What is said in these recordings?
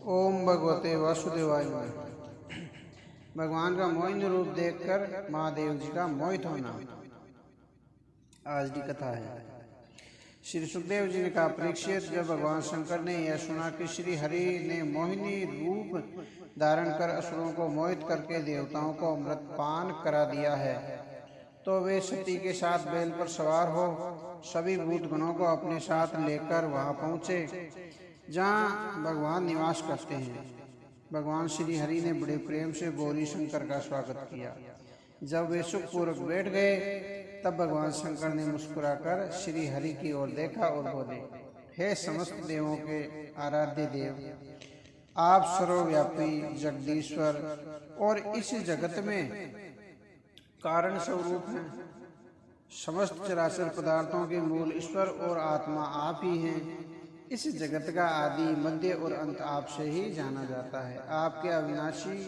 ओम भगवते वासुदेवाय नमः। भगवान का मोहिनी रूप देखकर महादेव जी का मोहित होना। आज की कथा है। श्री सुखदेव जी ने कहा, परीक्षित, जब भगवान शंकर ने यह सुना कि श्री हरि ने मोहिनी रूप धारण कर असुरों को मोहित करके देवताओं को अमृत पान करा दिया है, तो वे सती के साथ बैल पर सवार हो सभी भूतगणों को अपने साथ लेकर वहां पहुंचे जहां भगवान निवास करते हैं। भगवान श्री हरि ने बड़े प्रेम से गौरी शंकर का स्वागत किया। जब वे सुखपूर्वक बैठ गए तब भगवान शंकर ने मुस्कुराकर श्री हरि की ओर देखा और बोले, हे समस्त देवों के आराध्य देव, आप सर्वव्यापी जगदीश्वर और इस जगत में कारण स्वरूप हैं। समस्त चराचर पदार्थों के मूल ईश्वर और आत्मा आप ही हैं। इस जगत का आदि, मध्य और अंत आपसे ही जाना जाता है। आपके अविनाशी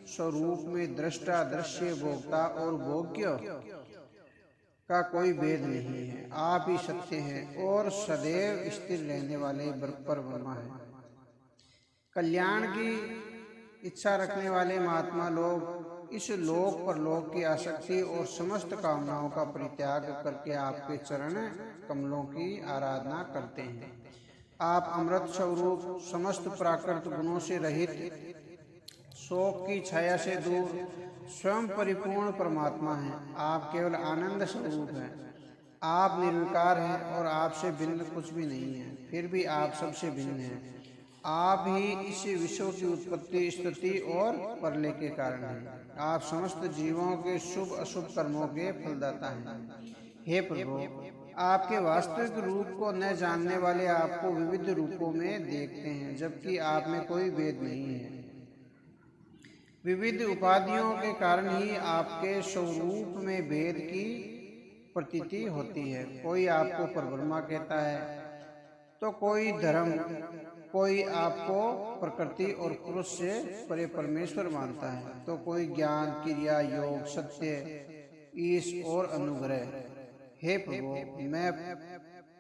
स्वरूप में दृष्टा, दृश्य, भोक्ता और भोग्य का कोई भेद नहीं है। आप ही सत्य हैं और सदैव स्थिर रहने वाले परब्रह्म हैं। कल्याण की इच्छा रखने वाले महात्मा लोग इस लोक परलोक की आसक्ति और समस्त कामनाओं का परित्याग करके आपके चरण कमलों की आराधना करते हैं। आप अमृत स्वरूप, समस्त प्राकृत गुणों से रहित, शोक की छाया से दूर, स्वयं परिपूर्ण परमात्मा हैं। आप केवल आनंद स्वरूप हैं। आप निर्विकार हैं और आपसे भिन्न कुछ भी नहीं है। फिर भी आप सबसे भिन्न हैं। आप ही इस विश्व की उत्पत्ति, स्थिति और प्रलय के कारण हैं। आप समस्त जीवों के शुभ अशुभ कर्मों के फलदाता हैं। हे प्रभु, आपके वास्तविक रूप को न जानने वाले आपको विविध रूपों में देखते हैं, जबकि आप में कोई भेद नहीं है। विविध उपाधियों के कारण ही आपके स्वरूप में भेद की प्रतीति होती है। कोई आपको परब्रह्मा कहता है तो कोई धर्म, कोई आपको प्रकृति और पुरुष से परे परमेश्वर मानता है, तो कोई ज्ञान, क्रिया, योग, सत्य, ईश और अनुग्रह। हे प्रभु, मैं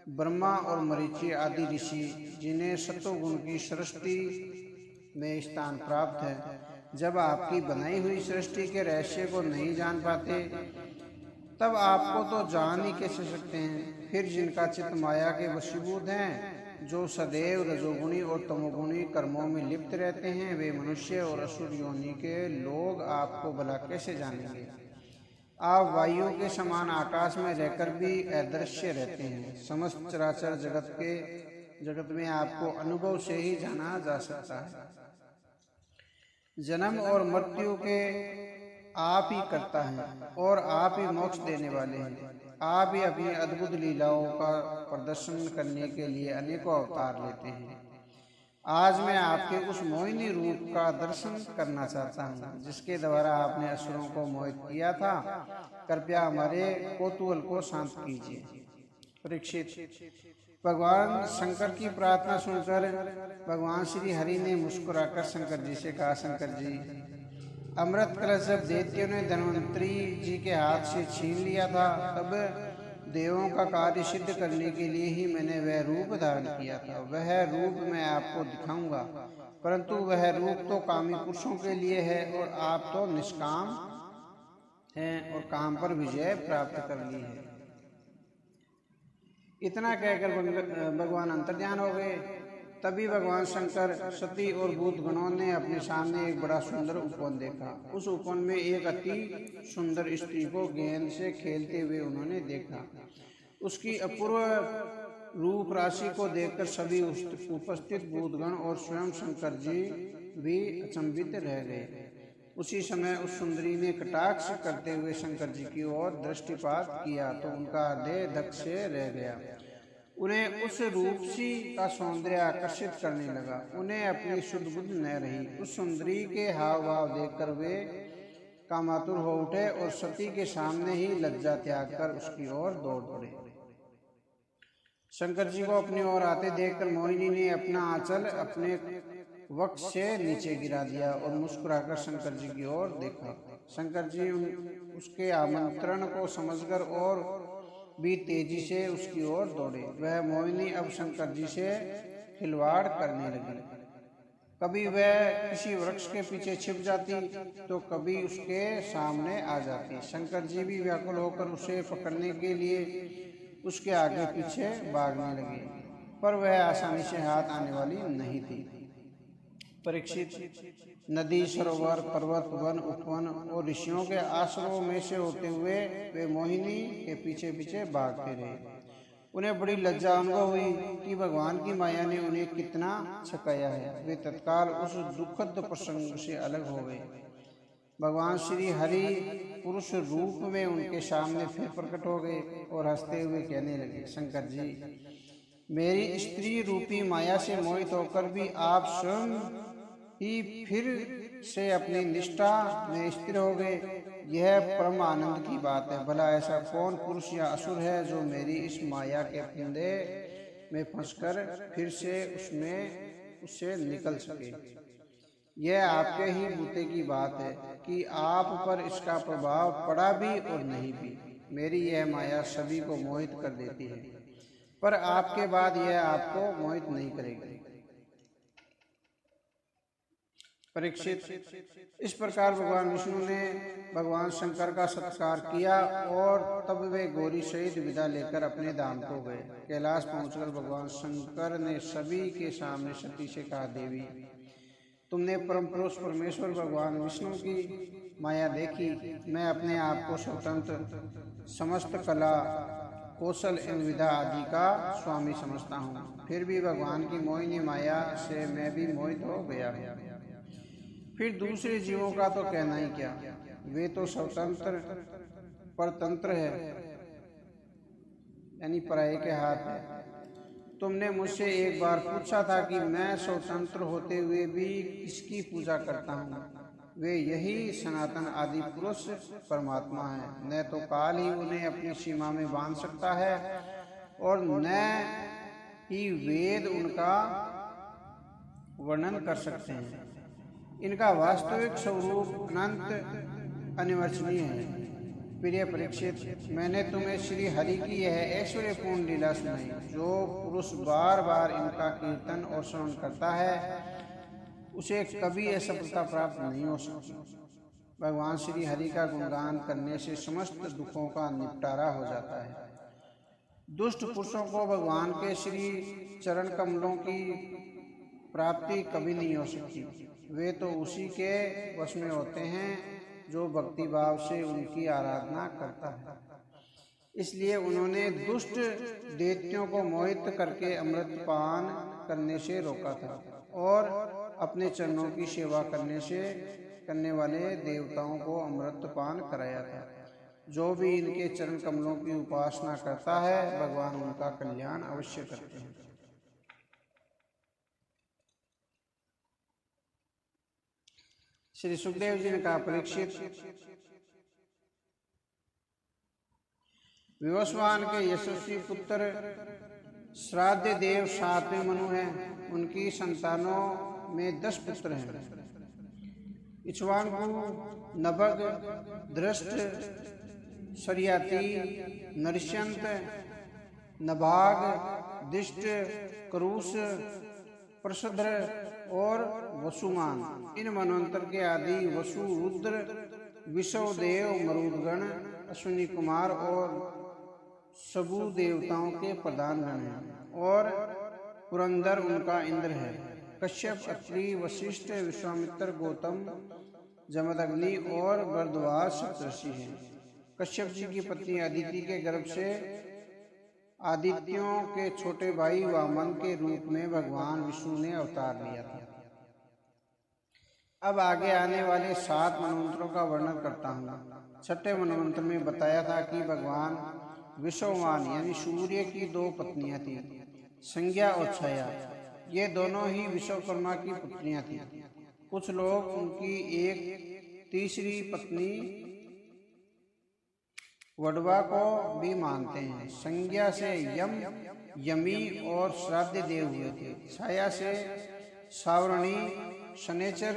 ब्रह्मा और मरीचि आदि ऋषि, जिन्हें सत्वगुण की सृष्टि में स्थान प्राप्त है, जब आपकी बनाई हुई सृष्टि के रहस्य को नहीं जान पाते तब आपको तो जान ही कैसे सकते हैं। फिर जिनका चित्त माया के वशीभूत हैं, जो सदैव रजोगुणी और तमोगुणी कर्मों में लिप्त रहते हैं, वे मनुष्य और असुर योनि के लोग आपको भला कैसे जानेंगे। आप वायु के समान आकाश में रहकर भी अदृश्य रहते हैं। समस्त चराचर जगत में आपको अनुभव से ही जाना जा सकता है। जन्म और मृत्यु के आप ही करता है और आप ही मोक्ष देने वाले हैं। आप ही अपनी अद्भुत लीलाओं का प्रदर्शन करने के लिए अनेकों अवतार लेते हैं। आज मैं आपके उस मोहिनी रूप का दर्शन करना चाहता हूँ, जिसके द्वारा आपने असुरों को मोहित किया था। कृपया हमारे कौतूहल को शांत कीजिए। परीक्षित, भगवान शंकर की प्रार्थना सुनकर भगवान श्री हरि ने मुस्कुराकर शंकर जी से कहा, शंकर जी, अमृत कलश जब दैत्यों ने धन्वंतरी जी के हाथ से छीन लिया था, तब देवों का कार्य सिद्ध करने के लिए ही मैंने वह रूप धारण किया था। वह रूप मैं आपको दिखाऊंगा, परंतु वह रूप तो कामी पुरुषों के लिए है और आप तो निष्काम हैं और काम पर विजय प्राप्त कर ली है। इतना कहकर भगवान अंतर्ध्यान हो गए। तभी भगवान शंकर, सती और भूतगणों ने अपने सामने एक बड़ा सुंदर उपवन देखा। उस उपवन में एक अति सुंदर स्त्री को गेंद से खेलते हुए उन्होंने देखा। उसकी अपूर्व रूप राशि को देखकर सभी उपस्थित भूतगण और स्वयं शंकर जी भी अचंभित रह गए। उसी समय उस सुंदरी ने कटाक्ष करते हुए शंकर जी की ओर दृष्टिपात किया तो उनका हृदय धक से रह गया। उन्हें उस रूपसी का सौंदर्य आकर्षित करने लगा। उन्हें अपनी शुद्ध बुद्धि न रही। उस सुंदरी के हाव भाव देखकर वे कामातुर हो उठे और सती के सामने ही लज्जा त्याग कर उसकी ओर दौड़ पड़े। शंकर जी को अपनी ओर आते देखकर मोहिनी ने अपना आंचल अपने वक्ष से नीचे गिरा दिया और मुस्कुराकर शंकर जी की ओर देखा। शंकर जी उसके आमंत्रण को समझकर और भी तेजी से उसकी ओर दौड़े। वह मोहिनी अब शंकर जी से खिलवाड़ करने लगी। कभी वह किसी वृक्ष के पीछे छिप जाती तो कभी उसके सामने आ जाती। शंकर जी भी व्याकुल होकर उसे पकड़ने के लिए उसके आगे पीछे भागने लगे, पर वह आसानी से हाथ आने वाली नहीं थी। परीक्षित, नदी, सरोवर, पर्वत, वन, उपवन और ऋषियों के आश्रमों में से होते हुए वे मोहिनी के पीछे पीछे भागते रहे। उन्हें बड़ी लज्जा अनुभव हुई कि भगवान की माया ने उन्हें कितना छकाया है। वे तत्काल उस दुखद प्रसंग से अलग हो गए। भगवान श्री हरि पुरुष रूप में उनके सामने फिर प्रकट हो गए और हंसते हुए कहने लगे, शंकर जी, मेरी स्त्री रूपी माया से मोहित होकर भी आप स्वयं ही फिर से अपनी निष्ठा में स्थिर हो गए। यह परम आनंद की बात है। भला ऐसा कौन पुरुष या असुर है जो मेरी इस माया के फंदे में फंसकर फिर से उससे निकल सके। यह आपके ही बूते की बात है कि आप पर इसका प्रभाव पड़ा भी और नहीं भी। मेरी यह माया सभी को मोहित कर देती है, पर आपके बाद यह आपको मोहित नहीं करेगी। परीक्षित, इस प्रकार भगवान विष्णु ने भगवान शंकर का सत्कार किया और तब वे गौरी सहित विदा लेकर अपने धाम को गए। कैलाश पहुंचकर भगवान शंकर ने सभी के सामने सती से कहा, देवी, तुमने परम पुरुष परमेश्वर भगवान विष्णु की माया देखी। मैं अपने आप को स्वतंत्र, समस्त कला, कौशल एवं विधा आदि का स्वामी समझता हूँ, फिर भी भगवान की मोहिनी माया से मैं भी मोहित हो गया हूँ। फिर दूसरे जीवों का तो कहना ही क्या, वे तो स्वतंत्र परतंत्र है, यानी पराये के हाथ है। तुमने मुझसे एक बार पूछा था कि मैं स्वतंत्र होते हुए भी किसकी पूजा करता हूँ। वे यही सनातन आदि पुरुष परमात्मा है। न तो काल ही उन्हें अपनी सीमा में बांध सकता है और न ही वेद उनका वर्णन कर सकते हैं। इनका वास्तविक स्वरूप अनंत अनिवर्चनीय है। प्रिय परीक्षित, मैंने तुम्हें श्री हरि की यह ऐश्वर्यपूर्ण लीला सुनाई। जो पुरुष बार बार इनका कीर्तन और श्रवण करता है उसे कभी असफलता प्राप्त नहीं हो सकती। भगवान श्री हरि का गुणगान करने से समस्त दुखों का निपटारा हो जाता है। दुष्ट पुरुषों को भगवान के श्री चरण कमलों की प्राप्ति कभी नहीं हो सकती। वे तो उसी के वश में होते हैं जो भक्ति भाव से उनकी आराधना करता है। इसलिए उन्होंने दुष्ट दैत्यों को मोहित करके अमृत पान करने से रोका था और अपने चरणों की सेवा करने वाले देवताओं को अमृत पान कराया था। जो भी इनके चरण कमलों की उपासना करता है, भगवान उनका कल्याण अवश्य करते हैं। श्री सुखदेव जी ने कहा, परीक्षित, विवस्वान के यशस्वी पुत्र श्राद्ध देव 7वें मनु हैं। उनकी संतानों में 10 पुत्र हैं। इक्ष्वाकु, नभग, दृष्ट, शर्याति, नृशंत, नभाग, दिष्ट, करुष, प्रसद्र और वसुमान। इन मनवंतर के आदि वसु, रुद्र, विश्वदेव, मरुदगण, अश्विनी कुमार और सबू देवताओं के प्रधान गण हैं और पुरंदर उनका इंद्र है। कश्यप, अत्रि, वशिष्ठ, विश्वामित्र, गौतम, जमदग्नि और भरद्वाज सप्तर्षि हैं। कश्यप जी की पत्नी अदिति के गर्भ से आदित्यों के छोटे भाई वामन के रूप में भगवान विष्णु ने अवतार लिया था। अब आगे आने वाले 7 मनवंतरों का वर्णन करता हूँ। 6ठे मनवंतर में बताया था कि भगवान विश्ववान यानी सूर्य की 2 पत्नियां थी, संज्ञा और छाया। ये दोनों ही विश्वकर्मा की पुत्रियां थी। कुछ लोग उनकी एक तीसरी पत्नी वडवा को भी मानते हैं। संज्ञा से यम, यमी और श्राद्ध देव हुए थे। छाया से सावरणी, शनेचर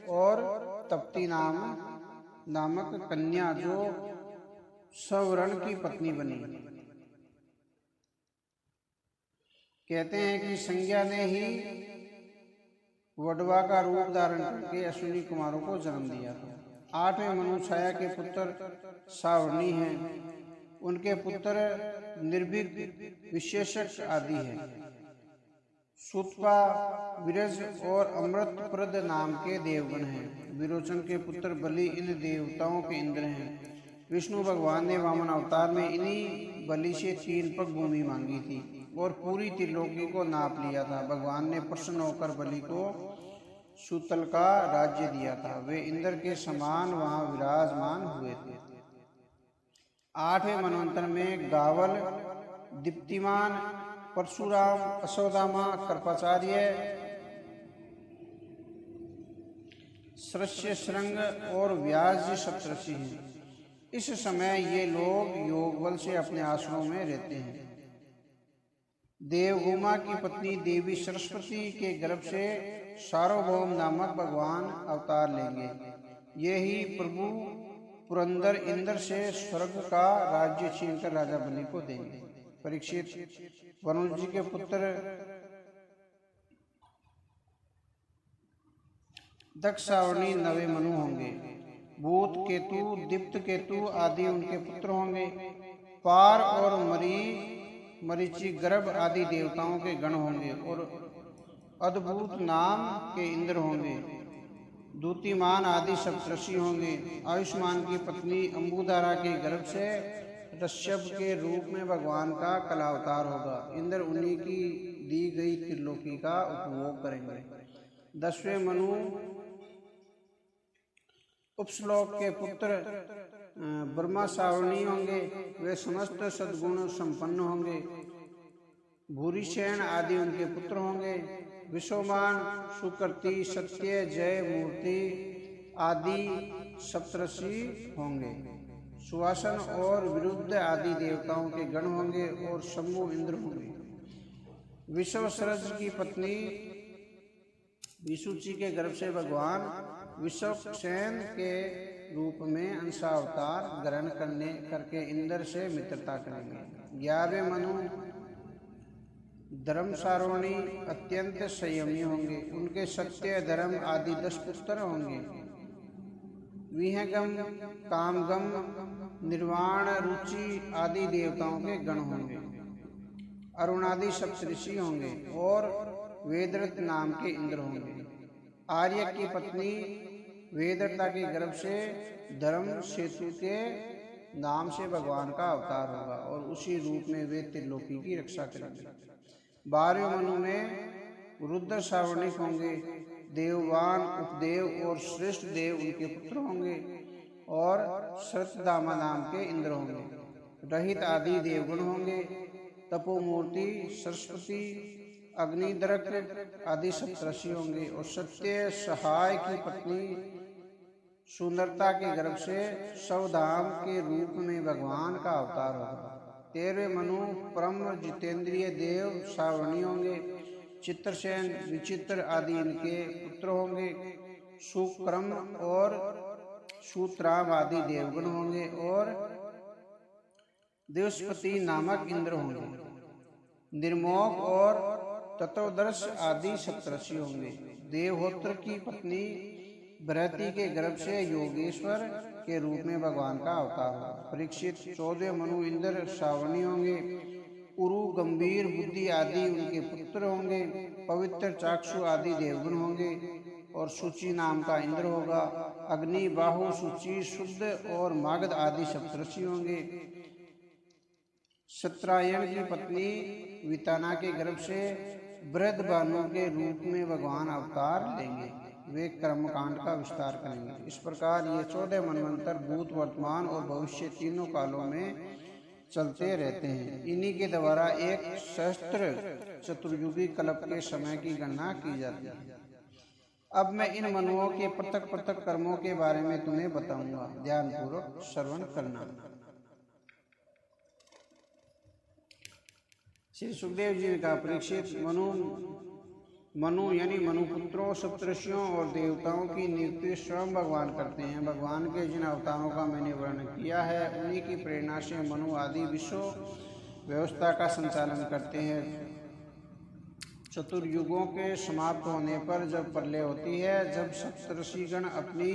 और तप्ती नामक कन्या जो सवर्ण की पत्नी बनी। कहते हैं कि संज्ञा ने ही वडवा का रूप धारण करके अश्विनी कुमारों को जन्म दिया था। 8वें मनु छाया के पुत्र सावर्णी हैं। उनके पुत्र निर्भीक, विशेषक आदि हैं। सुतपा, विरज और अमृतप्रद नाम के देवगण हैं। विरोचन के पुत्र बलि इन देवताओं के इंद्र हैं। विष्णु भगवान ने वामन अवतार में इन्हीं बलि से 3 पग भूमि मांगी थी और पूरी त्रिलोकी को नाप लिया था। भगवान ने प्रसन्न होकर बलि को सूतल का राज्य दिया था। वे इंद्र के समान वहां विराजमान हुए थे। 8वें मनवंतर में गावल, दीप्तिमान, परशुराम, अश्वत्थामा, कृपाचार्य, सरस्य श्रृंग और व्यास जी सप्तऋषि हैं। इस समय ये लोग योग बल से अपने आश्रमों में रहते हैं। देवगोमा की पत्नी देवी सरस्वती के गर्भ से सार्वभौम नामक भगवान अवतार लेंगे। ये ही प्रभु पुरंदर इंद्र से स्वर्ग का राज्य छीनकर राजा बलि को देंगे। परीक्षित, वरुण जी के पुत्र दक्ष, सावर्णी 9 मनु होंगे। भूत केतु, दीप्त केतु आदि उनके पुत्र होंगे। पार और मरीचि, गर्भ आदि देवताओं के गण होंगे और अद्भुत नाम के इंद्र होंगे। दूतिमान आदि सप्तऋषि होंगे। आयुष्मान की पत्नी अंबुधारा के गर्भ से कश्यप के रूप में भगवान का कलावतार होगा। इंद्र उन्हीं की दी गई त्रिलोकी का उपभोग करेंगे। 10वें मनु उपश्लोक के पुत्र ब्रह्मा सावर्णी होंगे। वे समस्त सद्गुण संपन्न होंगे। भूरिसेन आदि उनके पुत्र होंगे। विश्वमान, सुकृति, सत्य, जय, मूर्ति आदि सप्तऋषि होंगे। सुवासन और विरुद्ध आदि देवताओं के गण होंगे और शंभु इंद्र होंगे। विश्वसरज की पत्नी विशुचि के गर्भ से भगवान विश्वक्सेन के रूप में अंशावतार ग्रहण करके इंद्र से मित्रता करेंगे। 11वें मनु धर्म सारोणी अत्यंत संयमी होंगे। उनके सत्य, धर्म आदि 10 पुत्र होंगे। विहंगम, कामगम, निर्वाण, रुचि आदि देवताओं के गण होंगे। अरुणादि सप्तऋषि होंगे और वेदरथ नाम के इंद्र होंगे। आर्य की पत्नी वेदरता के गर्भ से धर्म सेतु के नाम से भगवान का अवतार होगा और उसी रूप में वे त्रिलोकी की रक्षा करेंगे। 12वें मनु में रुद्र सावर्णिक होंगे। देववान, उपदेव और श्रेष्ठ देव उनके पुत्र होंगे और श्रतधामा नाम के इंद्र होंगे। रहित आदि देवगण होंगे। तपोमूर्ति, सरस्वती, अग्निदरक आदि सप्तऋषि होंगे और सत्य सहाय की पत्नी सुंदरता के गर्भ से सवधाम के रूप में भगवान का अवतार होगा। 13वें मनु परम जितेंद्रिय देव सावर्णी होंगे। चित्रसेन, विचित्र आदि इनके पुत्र होंगे। सुक्रम और सूतराम आदि देवगण होंगे और देवस्पति नामक इंद्र होंगे। निर्मोक और तत्वदर्श आदि सप्तऋषि होंगे। देवहोत्र की पत्नी बृहति के गर्भ से योगेश्वर के रूप में भगवान का अवतार होगा। परीक्षित, 14वें मनु इंद्र सावर्णी होंगे। उरु, गंभीर, बुद्धि आदि उनके पुत्र होंगे। पवित्र, चाक्षु आदि देवगुण होंगे और सूची नाम का इंद्र होगा। अग्नि, बाहु, सूची, शुद्ध और मागध आदि सप्तऋषि होंगे। सत्रायण की पत्नी विताना के गर्भ से बृहद भानु के रूप में भगवान अवतार लेंगे। वे कर्मकांड का विस्तार करेंगे। इस प्रकार ये 14 मनवंतर भूत, वर्तमान और भविष्य तीनों कालों में चलते रहते हैं। इन्हीं के द्वारा एक सहस्त्र चतुर्युगी कल्प के समय की गणना की जाती है। अब मैं इन मनुओं के पृथक पृथक कर्मों के बारे में तुम्हें बताऊंगा। ध्यानपूर्वक श्रवण करना। श्री सुखदेव जी ने कहा, परीक्षित, मनु यानी मनुपुत्रों, सप्तऋषियों और देवताओं की नियुक्ति स्वयं भगवान करते हैं। भगवान के जिन अवतारों का मैंने वर्णन किया है उन्हीं की प्रेरणा से मनु आदि विश्व व्यवस्था का संचालन करते हैं। चतुर्युगों के समाप्त होने पर जब प्रलय होती है, जब सप्तऋषिगण अपनी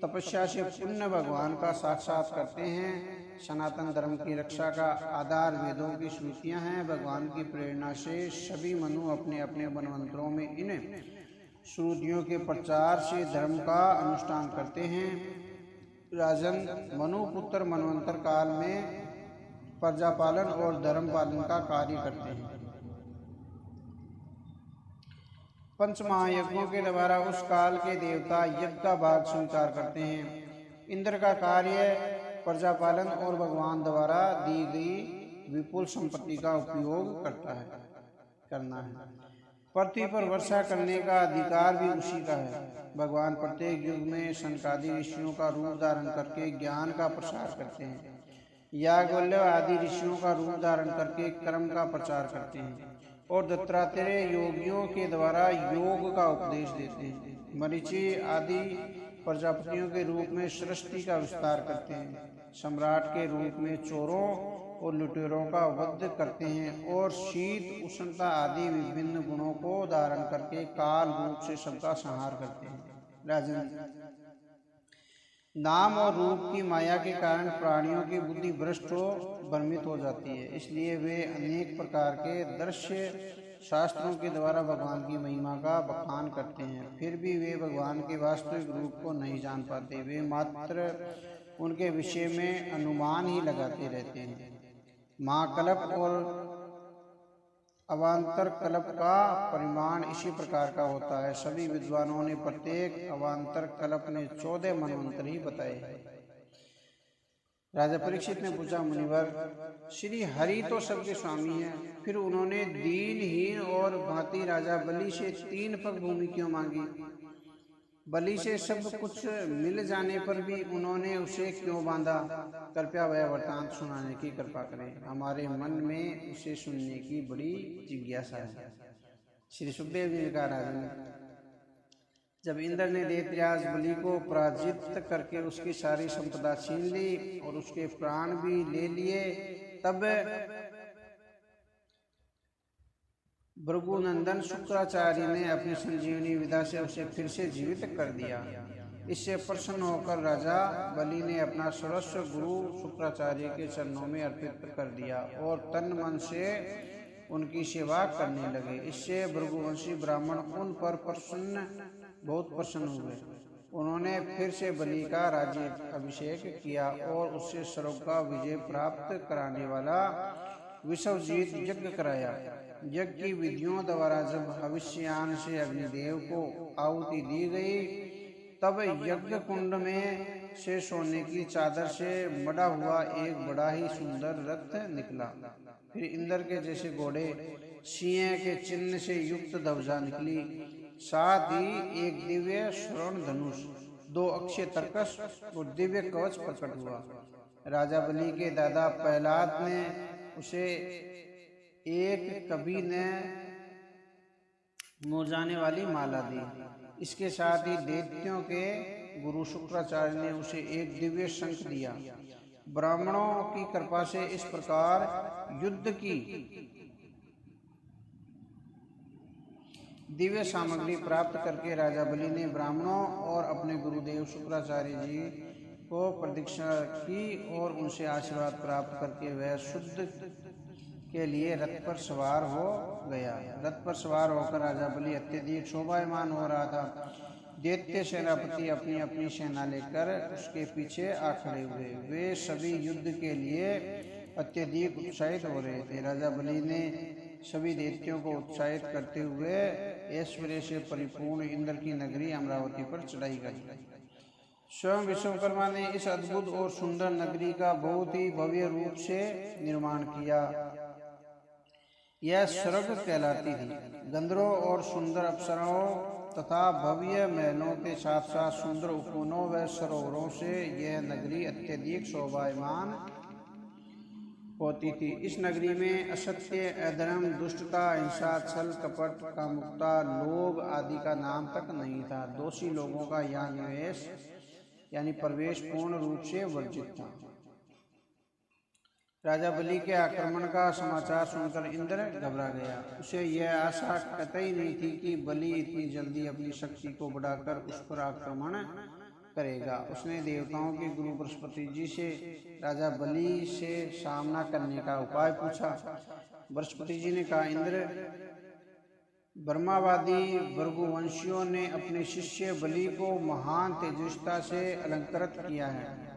तपस्या से पुण्य भगवान का साक्षात करते हैं। सनातन धर्म की रक्षा का आधार वेदों की श्रुतियां हैं। भगवान की प्रेरणा से सभी मनु अपने अपने मनवंतरों में इन श्रुतियों के प्रचार से धर्म का अनुष्ठान करते हैं। राजन, मनु पुत्र मनवंतर काल में प्रजा पालन और धर्म पालन का कार्य करते हैं। पंच महायज्ञों के द्वारा उस काल के देवता यज्ञ का भाग स्वीकार करते हैं। इंद्र का कार्य प्रजा पालन और भगवान द्वारा दी गई विपुल संपत्ति का उपयोग करना है। पृथ्वी पर वर्षा करने का अधिकार भी उसी का है। भगवान प्रत्येक युग में सनकादि ऋषियों का रूप धारण करके ज्ञान का प्रसार करते हैं। याज्ञवल्क्य आदि ऋषियों का रूप धारण करके कर्म का प्रचार करते हैं और दत्तात्रेय योगियों के द्वारा योग का उपदेश देते हैं। मरीचि आदि प्रजापतियों के रूप में सृष्टि का विस्तार करते हैं। सम्राट के रूप में चोरों और लुटेरों का वध करते हैं और शीत उष्णता आदि विभिन्न गुणों को धारण करके काल रूप से सबका संहार करते हैं। राजन, नाम और रूप की माया के कारण प्राणियों की बुद्धि भ्रष्ट हो भ्रमित हो जाती है, इसलिए वे अनेक प्रकार के दृश्य शास्त्रों के द्वारा भगवान की महिमा का बखान करते हैं। फिर भी वे भगवान के वास्तविक रूप को नहीं जान पाते। वे मात्र उनके विषय में अनुमान ही लगाते रहते हैं। महाकल्प और अवान्तर कल्प का परिमाण इसी प्रकार का होता है। सभी विद्वानों ने प्रत्येक अवान्तर कल्प ने 14 मनवंतर ही बताए। राजा परीक्षित ने पूछा, मुनिवर, श्री हरि तो सबके स्वामी हैं, फिर उन्होंने दीनहीन और भांति राजा बलि से 3 पग भूमि क्यों मांगी? बलि से सब कुछ मिल जाने पर भी उन्होंने उसे क्यों बांधा? कृपया वह वृतांत सुनाने की कृपा करें, हमारे मन में उसे सुनने की बड़ी जिज्ञासा है। श्री सुखदेव जी ने कहा, राजन, जब इंद्र ने दैत्यराज बलि को पराजित करके उसकी सारी संपदा छीन ली और उसके प्राण भी ले लिए, तब भृगुनंदन शुक्राचार्य ने अपनी संजीवनी विद्या से उसे फिर से जीवित कर दिया। इससे प्रसन्न होकर राजा बलि ने अपना सर्वस्व गुरु शुक्राचार्य के चरणों में अर्पित कर दिया और तन मन से उनकी सेवा करने लगे। इससे भृगुवंशी ब्राह्मण उन पर बहुत प्रसन्न हुए। उन्होंने फिर से बलि का राज्य अभिषेक किया और उससे स्वर्ग का विजय प्राप्त कराने वाला विश्वजीत यज्ञ कराया। यज्ञ की विधियों द्वारा जब हविष्यान से अग्निदेव को आहुति दी गई, तब यज्ञ कुंड में से सोने की चादर से मढ़ा हुआ एक बड़ा ही सुंदर रथ निकला। फिर इंद्र के जैसे घोड़े, सिंह के चिन्ह से युक्त ध्वजा निकली, साथ ही एक दिव्य स्वर्ण धनुष, 2 अक्षय तर्कस और दिव्य कवच प्रकट हुआ। राजा बलि के दादा प्रहलाद ने उसे एक कभी न मुरझाने वाली माला दी। इसके साथ ही दैत्यों के गुरु शुक्राचार्य ने उसे एक दिव्य शंख दिया। ब्राह्मणों की कृपा से इस प्रकार युद्ध की दिव्य सामग्री प्राप्त करके राजा बलि ने ब्राह्मणों और अपने गुरुदेव शुक्राचार्य जी को प्रदीक्षा की और उनसे आशीर्वाद प्राप्त करके वह शुद्ध के लिए रथ पर सवार हो गया। रथ पर सवार होकर राजा बलि अत्यधिक शोभायमान हो रहा था। दैत्य सेनापति अपनी अपनी सेना लेकर उसके पीछे आ खड़े हुए। वे सभी युद्ध के लिए अत्यधिक उत्साहित हो रहे थे। राजा बलि ने सभी दैत्यों को उत्साहित करते हुए ऐश्वर्य से परिपूर्ण इंद्र की नगरी अमरावती पर चढ़ाई की। स्वयं विश्वकर्मा ने इस अद्भुत और सुंदर नगरी का बहुत ही भव्य रूप से निर्माण किया। यह स्वर्ग कहलाती थी। गंधर्वों और सुंदर अप्सराओं तथा भव्य महलों के साथ साथ सुंदर उपवनों व सरोवरों से यह नगरी अत्यधिक शोभायमान होती थी। इस नगरी में असत्य, अधर्म, दुष्टता, हिंसा, छल कपट, कामुकता, लोभ आदि का नाम तक नहीं था। दोषी लोगों का यहाँ निवेश यानी प्रवेश पूर्ण रूप से वर्जित था। राजा बलि के आक्रमण का समाचार सुनकर इंद्र घबरा गया। उसे यह आशा कतई नहीं थी कि बलि इतनी जल्दी अपनी शक्ति को बढ़ाकर उस पर आक्रमण करेगा। उसने देवताओं के गुरु बृहस्पति जी से राजा बलि से सामना करने का उपाय पूछा। बृहस्पति जी ने कहा, इंद्र, ब्रह्मावादी भृगुवंशियों ने अपने शिष्य बलि को महान तेजस्विता से अलंकृत किया है।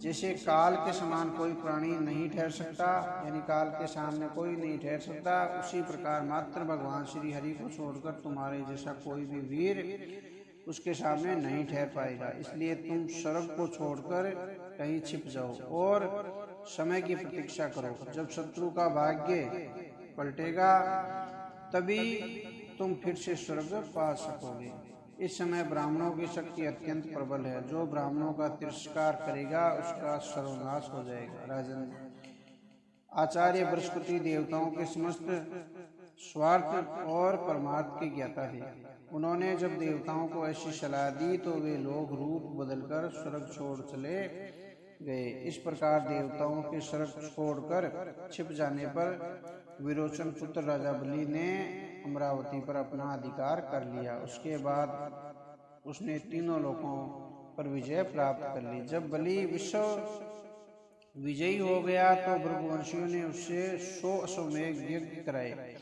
जैसे काल के समान कोई प्राणी नहीं ठहर सकता, यानी काल के सामने कोई नहीं ठहर सकता, उसी प्रकार मात्र भगवान श्री हरि को छोड़कर तुम्हारे जैसा कोई भी वीर उसके सामने नहीं ठहर पाएगा। इसलिए तुम स्वर्ग को छोड़कर कहीं छिप जाओ और समय की प्रतीक्षा करो। जब शत्रु का भाग्य पलटेगा तभी तुम फिर से स्वर्ग पा सकोगे। इस समय ब्राह्मणों की शक्ति अत्यंत प्रबल है। जो ब्राह्मणों का तिरस्कार करेगा उसका सर्वनाश हो जाएगा। राजन, आचार्य बृहस्पति देवताओं के समस्त स्वार्थ और परमार्थ के ज्ञाता थे। उन्होंने जब देवताओं को ऐसी सलाह दी तो वे लोग रूप बदलकर स्वर्ग छोड़ चले गए। इस प्रकार देवताओं के स्वर्ग छोड़कर छिप जाने पर विरोचन पुत्र राजा बलि ने अमरावती पर अपना अधिकार कर लिया। उसके बाद उसने तीनों लोकों पर विजय प्राप्त कर ली। जब बलि विश्व विजयी हो गया तो भृगुवंशियों ने उससे 100 अश्वमेध यज्ञ कराए।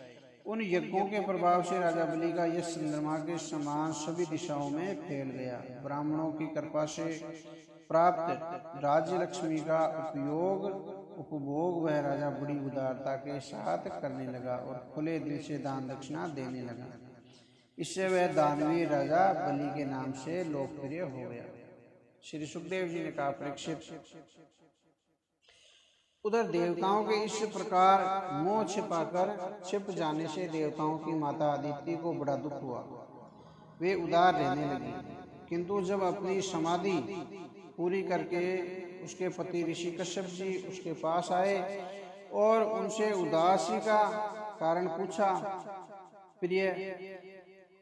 उन यज्ञों के प्रभाव से राजा बलि का यश चंद्रमा के समान सभी दिशाओं में फैल गया। ब्राह्मणों की कृपा से प्राप्त राज्य लक्ष्मी का उपभोग वह राजा बड़ी उदारता के साथ करने लगा और खुले दिल से दान दक्षिणा देने लगा। इससे वह दानवीर राजा बलि के नाम से लोकप्रिय हो गया। श्री सुखदेव जी ने कहा, परीक्षित, उधर देवताओं के इस प्रकार मोह छिपाकर छिप जाने से देवताओं की माता अदिति को बड़ा दुख हुआ। वे उदार रहने लगी, किंतु जब अपनी समाधि पूरी करके उसके पति ऋषि कश्यप जी उसके पास आए और उनसे उदासी का कारण पूछा। प्रिय,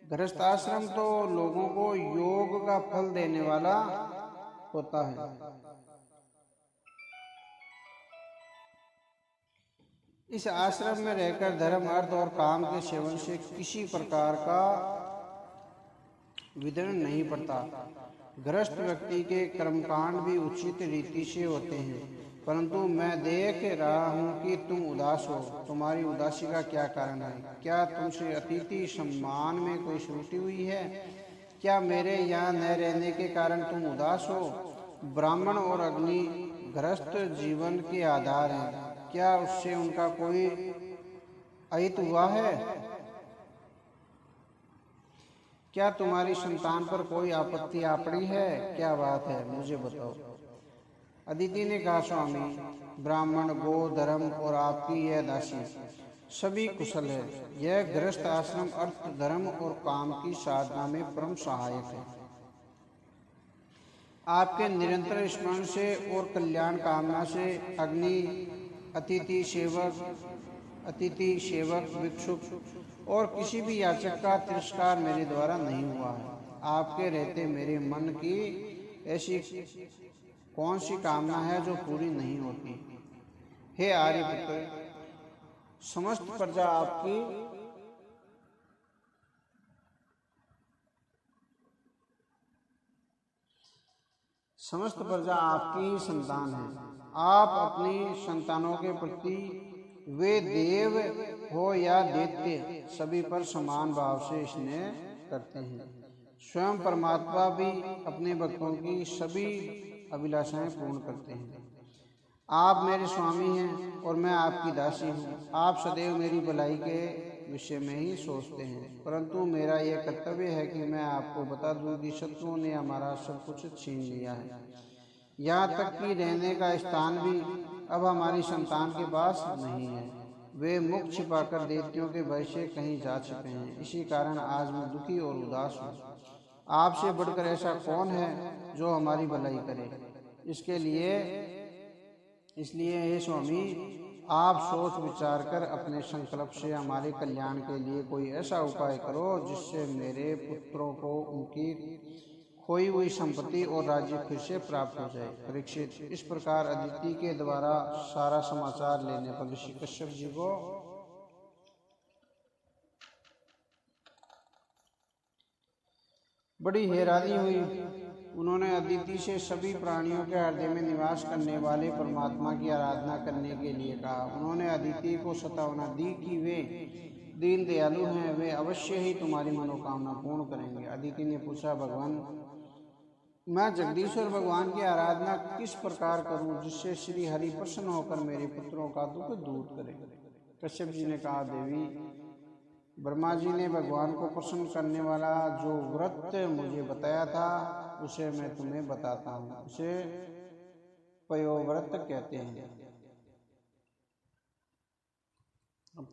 गृहस्थ आश्रम तो लोगों को योग का फल देने वाला होता है। इस आश्रम में रहकर धर्म, अर्थ और काम के सेवन से किसी प्रकार का विघ्न नहीं पड़ता। गृहस्थ व्यक्ति के कर्मकांड भी उचित रीति से होते हैं, परंतु मैं देख रहा हूँ कि तुम उदास हो। तुम्हारी उदासी का क्या कारण है? क्या तुमसे अतिथि सम्मान में कोई त्रुटि हुई है? क्या मेरे यहाँ न रहने के कारण तुम उदास हो? ब्राह्मण और अग्नि गृहस्थ जीवन के आधार हैं। क्या उससे उनका कोई अहित हुआ है? क्या तुम्हारी संतान पर कोई आपत्ति आ पड़ी है? क्या बात है, मुझे बताओ। अदिति ने कहा, स्वामी, ब्राह्मण, गो, धर्म और आपकी यह दासी सभी कुशल है। यह गृहस्थ आश्रम अर्थ, धर्म और काम की साधना में परम सहायक है। आपके निरंतर स्मरण से और कल्याण कामना से अग्नि अतिथि सेवक भिक्षुक और किसी भी याचक का तिरस्कार मेरे द्वारा नहीं हुआ है। आपके रहते मेरे मन की ऐसी कौन सी कामना है जो पूरी नहीं होती? हे आर्यपुत्र, समस्त प्रजा आपकी संतान है। आप अपनी संतानों के प्रति वे देव हो या दैत्य सभी पर समान भाव से स्नेह करते हैं। स्वयं परमात्मा भी अपने भक्तों की सभी अभिलाषाएं पूर्ण करते हैं। आप मेरे स्वामी हैं और मैं आपकी दासी हूँ। आप सदैव मेरी भलाई के विषय में ही सोचते हैं, परंतु मेरा यह कर्तव्य है कि मैं आपको बता दूं कि शत्रुओं ने हमारा सब कुछ छीन लिया है। यहाँ तक कि रहने का स्थान भी अब हमारी संतान के पास नहीं है। वे मुख छिपाकर दैत्यों के भय से कहीं जा चुके हैं। इसी कारण आज मैं दुखी और उदास हूँ। आपसे बढ़कर ऐसा कौन है जो हमारी भलाई करे? इसलिए हे स्वामी, आप सोच विचार कर अपने संकल्प से हमारे कल्याण के लिए कोई ऐसा उपाय करो जिससे मेरे पुत्रों को उनकी खोई हुई संपत्ति और राज्य फिर से प्राप्त हो जाए। परीक्षित, इस प्रकार अदिति के द्वारा सारा समाचार लेने पर ऋषि कश्यप जी को बड़ी हैरानी हुई। उन्होंने अदिति से सभी प्राणियों के हृदय में निवास करने वाले परमात्मा की आराधना करने के लिए कहा। उन्होंने अदिति को सतावना दी कि वे दीन दयालु हैं, वे अवश्य ही तुम्हारी मनोकामना पूर्ण करेंगे। अदिति ने पूछा, भगवान, मैं जगदीश्वर भगवान की आराधना किस प्रकार करूं जिससे श्री हरि प्रसन्न होकर मेरे पुत्रों का दुख दूर करें? कश्यप जी ने कहा, देवी, ब्रह्मा जी ने भगवान को प्रसन्न करने वाला जो व्रत मुझे बताया था उसे मैं तुम्हें बताता हूँ। उसे पयोव्रत कहते हैं।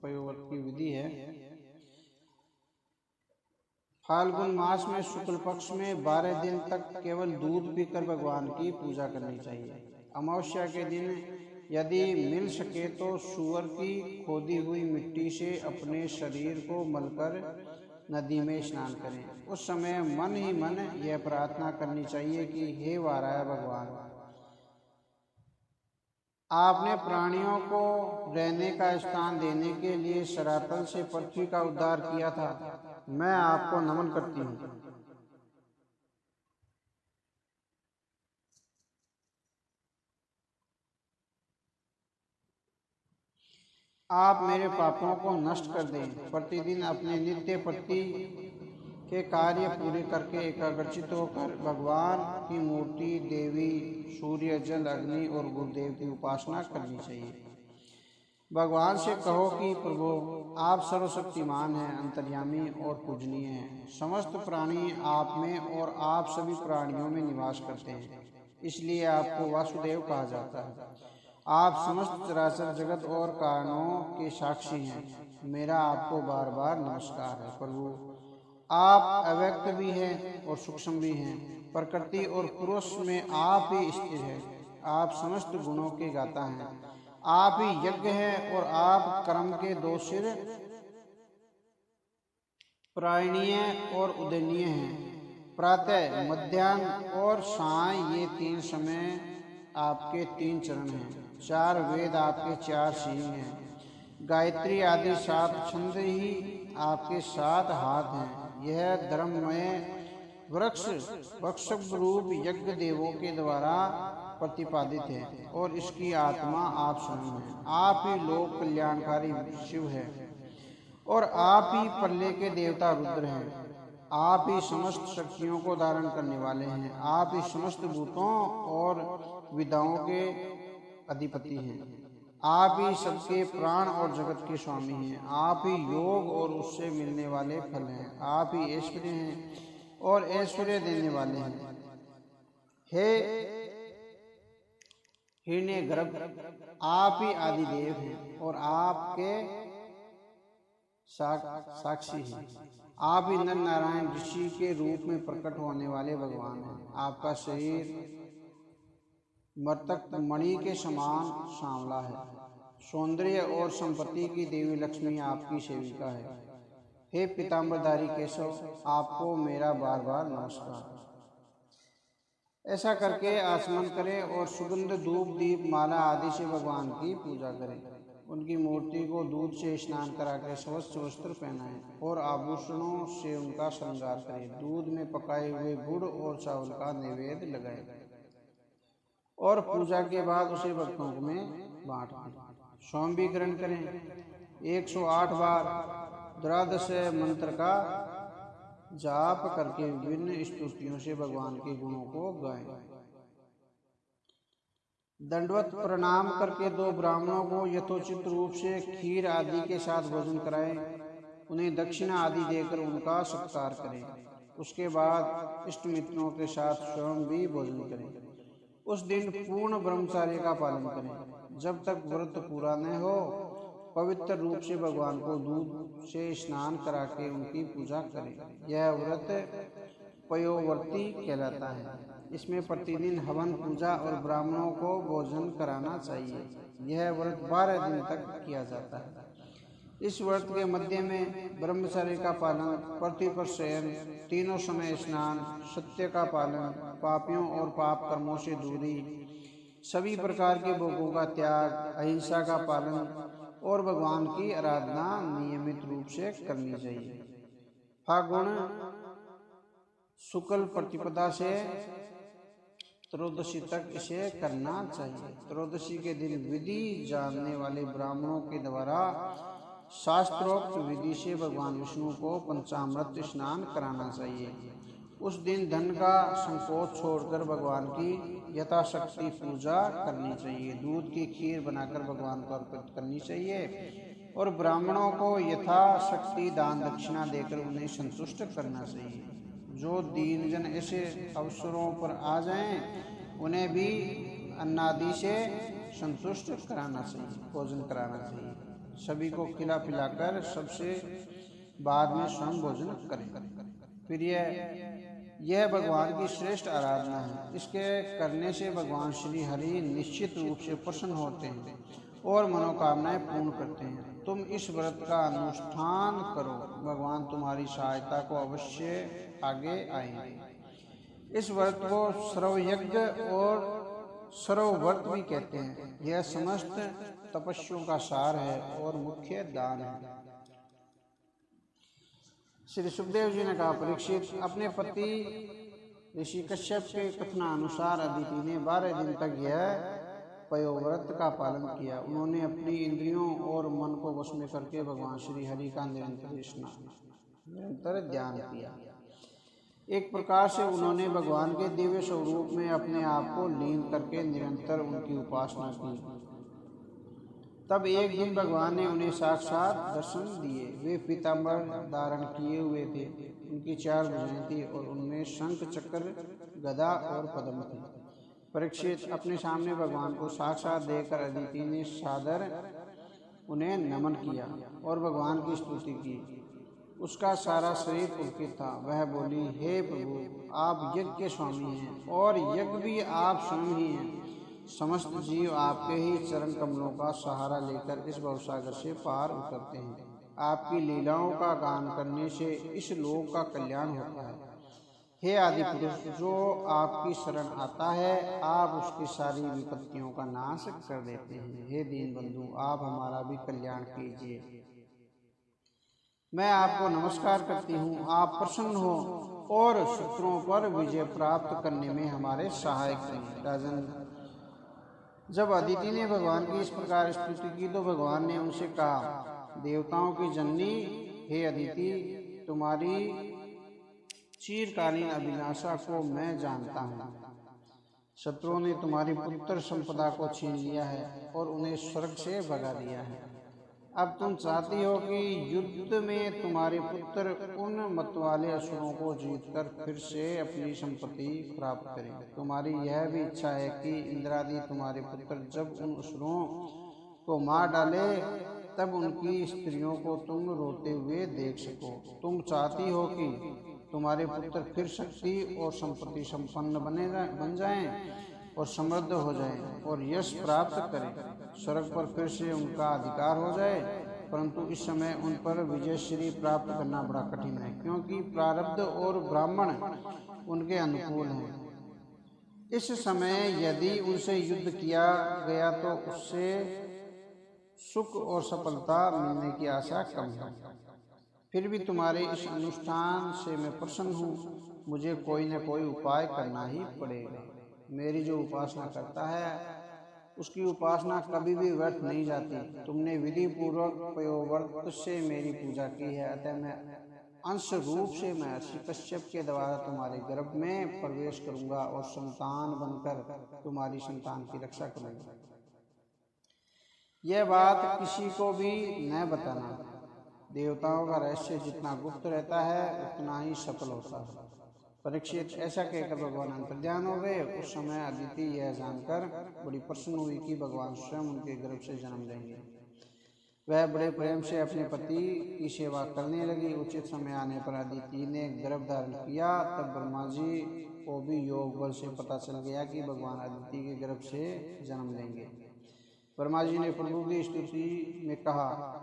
पयोव्रत की विधि है, फाल्गुन मास में शुक्ल पक्ष में 12 दिन तक केवल दूध पीकर भगवान की पूजा करनी चाहिए। अमावस्या के दिन यदि मिल सके तो सूअर की खोदी हुई मिट्टी से अपने शरीर को मलकर नदी में स्नान करें। उस समय मन ही मन यह प्रार्थना करनी चाहिए कि हे वाराह भगवान, आपने प्राणियों को रहने का स्थान देने के लिए सरातल से पृथ्वी का उद्धार किया था। मैं आपको नमन करती हूँ। आप मेरे पापों को नष्ट कर दें। प्रतिदिन अपने नित्य प्रति के कार्य पूरे करके एकाग्रचित होकर भगवान की मूर्ति, देवी, सूर्य, जल, अग्नि और गुरुदेव की उपासना करनी चाहिए। भगवान से कहो कि प्रभु, आप सर्वशक्तिमान हैं, अंतर्यामी और पूजनीय हैं। समस्त प्राणी आप में और आप सभी प्राणियों में निवास करते हैं, इसलिए आपको वासुदेव कहा जाता है। आप समस्त चराचर जगत और कारणों के साक्षी हैं। मेरा आपको बार बार नमस्कार है। प्रभु, आप अव्यक्त भी हैं और सूक्ष्म भी हैं। प्रकृति और पुरुष में आप ही स्थिर हैं। आप समस्त गुणों के गाता हैं। आप ही यज्ञ हैं और आप कर्म के 2 सिर, प्रायणीय और उदयनीय हैं। प्रातः, मध्याह्न और साय ये 3 समय आपके 3 चरण हैं। 4 वेद आपके 4 सींग हैं। गायत्री आदि 7 छंद ही आपके 7 हाथ हैं। यह धर्ममय वृक्ष रूप यज्ञ देवों के द्वारा प्रतिपादित है और इसकी आत्मा आप स्वयं हैं। आप ही लोक कल्याणकारी शिव हैं और आप ही प्रलय के देवता रुद्र हैं। आप ही समस्त शक्तियों को धारण करने वाले हैं। आप ही समस्त भूतों और विद्याओं के अधिपति हैं। आप ही सबके प्राण और जगत के स्वामी हैं। आप ही योग और उससे मिलने वाले फल हैं। आप ही ऐश्वर्य हैं और ऐश्वर्य देने वाले हैं। हे हिरण्यगर्भ, आप ही आदिदेव हैं और आपके साक्षी हैं। आप ही नर नारायण ऋषि के रूप में प्रकट होने वाले भगवान हैं। आपका शरीर मर्तक मणि के समान सांवला है। सौंदर्य और संपत्ति की देवी लक्ष्मी आपकी सेविका है। हे पीतांबरधारी केशव, आपको मेरा बार बार नमस्कार। ऐसा करके आचमन करें और सुगंध, धूप, दीप, माला आदि से भगवान की पूजा करें। उनकी मूर्ति को दूध से स्नान करा कर स्वच्छ वस्त्र पहनाएं और आभूषणों से उनका श्रृंगार करें। दूध में पकाए हुए गुड़ और चावल का नैवेद्य लगाएं और पूजा के बाद उसे भक्तों में बांट दें। सोम भी ग्रहण करें। 108 बार द्वादश मंत्र का जाप करके विभिन्न स्तुतियों से भगवान के गुणों को गाएं। दंडवत प्रणाम करके 2 ब्राह्मणों को यथोचित रूप से खीर आदि के साथ भोजन कराएं। उन्हें दक्षिणा आदि देकर उनका सत्कार करें। उसके बाद इष्ट मित्रों के साथ स्वयं भी भोजन करें। उस दिन पूर्ण ब्रह्मचर्य का पालन करें। जब तक व्रत पूरा न हो, पवित्र रूप से भगवान को दूध से स्नान करा के उनकी पूजा करें। यह व्रत पयोवर्ती कहलाता है। इसमें प्रतिदिन हवन, पूजा और ब्राह्मणों को भोजन कराना चाहिए। यह व्रत 12 दिन तक किया जाता है। इस व्रत के मध्य में ब्रह्मचर्य का पालन, पृथ्वी पर शयन, तीनों समय स्नान, सत्य का पालन, पापियों और पाप कर्मों से दूरी, सभी प्रकार के भोगों का त्याग, अहिंसा का पालन और भगवान की आराधना नियमित रूप से करनी चाहिए। फागुन शुक्ल प्रतिपदा से त्रयोदशी तक इसे करना चाहिए। त्रयोदशी के दिन विधि जानने वाले ब्राह्मणों के द्वारा शास्त्रोक्त विधि से भगवान विष्णु को पंचामृत स्नान कराना चाहिए। उस दिन धन का संकोच छोड़कर भगवान की यथाशक्ति पूजा करनी चाहिए। दूध की खीर बनाकर भगवान को अर्पित करनी चाहिए और ब्राह्मणों को यथाशक्ति दान दक्षिणा देकर उन्हें संतुष्ट करना चाहिए। जो दीनजन ऐसे अवसरों पर आ जाएं, उन्हें भी अन्नादि से संतुष्ट कराना चाहिए, भोजन कराना चाहिए। सभी को खिला पिलाकर सबसे बाद में स्वयं भोजन करें। फिर यह भगवान की श्रेष्ठ आराधना है। इसके करने से भगवान श्री हरि निश्चित रूप से प्रसन्न होते हैं और मनोकामनाएं पूर्ण करते हैं। तुम इस व्रत का अनुष्ठान करो, भगवान तुम्हारी सहायता को अवश्य आगे आएंगे। इस व्रत को सर्वयज्ञ और सर्वव्रत भी कहते हैं। यह समस्त तपस्याओं का सार है और मुख्य दान है। श्री सुखदेव जी ने कहा, परीक्षित, अपने पति ऋषि कश्यप के कथनानुसार अदिति ने 12 दिन तक यह पयोव्रत का पालन किया। उन्होंने अपनी इंद्रियों और मन को वश में करके भगवान श्री हरि का निरंतर ध्यान किया। एक प्रकार से उन्होंने भगवान के दिव्य स्वरूप में अपने आप को लीन करके निरंतर उनकी उपासना की। तब एक दिन भगवान ने उन्हें साक्षात दर्शन दिए। वे पीताम्बर धारण किए हुए थे, उनकी 4 भुजाएं थी और उनमें शंख, चक्र, गदा और पद्म थे। परीक्षित, अपने सामने भगवान को साक्षात देखकर अदिति ने सादर उन्हें नमन किया और भगवान की स्तुति की। उसका सारा शरीर पुलकित था। वह बोली, हे प्रभु, आप यज्ञ के स्वामी हैं और यज्ञ भी आप स्वयं ही हैं। समस्त जीव आपके ही चरण कमलों का सहारा लेकर इस भवसागर से पार उतरते हैं। आपकी लीलाओं का गान करने से इस लोक का कल्याण होता है। हे आदि पुरुष, जो आपकी शरण आता है, आप उसकी सारी विपत्तियों का नाश कर देते हैं। हे दीन बंधु, आप हमारा भी कल्याण कीजिए। मैं आपको नमस्कार करती हूँ। आप प्रसन्न हो और शत्रुओं पर विजय प्राप्त करने में हमारे सहायक हैं। राजन, जब अदिति ने भगवान की इस प्रकार स्तुति की तो भगवान ने उनसे कहा, देवताओं की जननी, हे अदिति, तुम्हारी चिरकालीन अभिलाषा को मैं जानता हूँ। शत्रुओं ने तुम्हारी पुत्र संपदा को छीन लिया है और उन्हें स्वर्ग से भगा दिया है। अब तुम चाहती हो कि युद्ध में तुम्हारे पुत्र उन मतवाले असुरों को जीतकर फिर से अपनी संपत्ति प्राप्त करें। तुम्हारी यह भी इच्छा है कि इंद्रादि तुम्हारे पुत्र जब उन असुरों को मार डाले तब उनकी स्त्रियों को तुम रोते हुए देख सको। तुम चाहती हो कि तुम्हारे पुत्र फिर शक्ति और संपत्ति संपन्न बन जाएं और समृद्ध हो जाएं और यश प्राप्त करें। स्वर्ग पर फिर से उनका अधिकार हो जाए, परंतु इस समय उन पर विजयश्री प्राप्त करना बड़ा कठिन है, क्योंकि प्रारब्ध और ब्राह्मण उनके अनुकूल हैं। इस समय यदि उनसे युद्ध किया गया तो उससे सुख और सफलता मिलने की आशा कम है। फिर भी तुम्हारे इस अनुष्ठान से मैं प्रसन्न हूँ। मुझे कोई न कोई उपाय करना ही पड़ेगा। मेरी जो उपासना करता है उसकी उपासना कभी भी व्यर्थ नहीं जाती। तुमने विधि पूर्वक पयोव्रत से मेरी पूजा की है, अतः मैं अंश रूप से महर्षि कश्यप के द्वारा तुम्हारे गर्भ में प्रवेश करूंगा और संतान बनकर तुम्हारी संतान की रक्षा करूंगा। यह बात किसी को भी न बताना। देवताओं का रहस्य जितना गुप्त रहता है उतना ही सफल होता है। परीक्षित, ऐसा कहकर भगवान अंतर्ध्यान हो गए। उस समय अदिति यह जानकर बड़ी प्रसन्न हुई कि भगवान स्वयं उनके गर्भ से जन्म लेंगे। वह बड़े प्रेम से अपने पति की सेवा करने लगी। उचित समय आने पर अदिति ने गर्भ धारण किया। तब ब्रह्मा जी को भी योग बल से पता चल गया कि भगवान अदिति के गर्भ से जन्म लेंगे। ब्रह्मा जी ने प्रभु की स्तुति में कहा,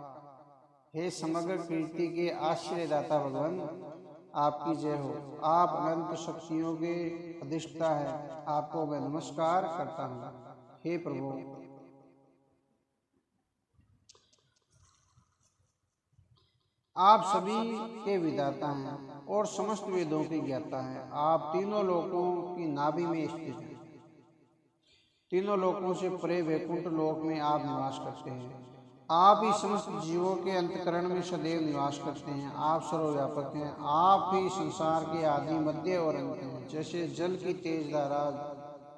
हे समग्र कीर्ति के आश्रयदाता भगवान, आपकी जय हो। आप अनंत शक्तियों के अधिष्ठा है, आपको मैं नमस्कार करता हूँ। हे प्रभु, आप सभी के विधाता हैं और समस्त वेदों के ज्ञाता हैं। आप तीनों लोकों की नाभि में स्थित हैं। तीनों लोकों से परे वैकुंठ लोक में आप निवास करते हैं। आप ही समस्त जीवों के अंतकरण में सदैव निवास करते हैं। आप सर्वव्यापक हैं। आप ही संसार के आदि, मध्य और अंत हैं। जैसे जल की तेज धारा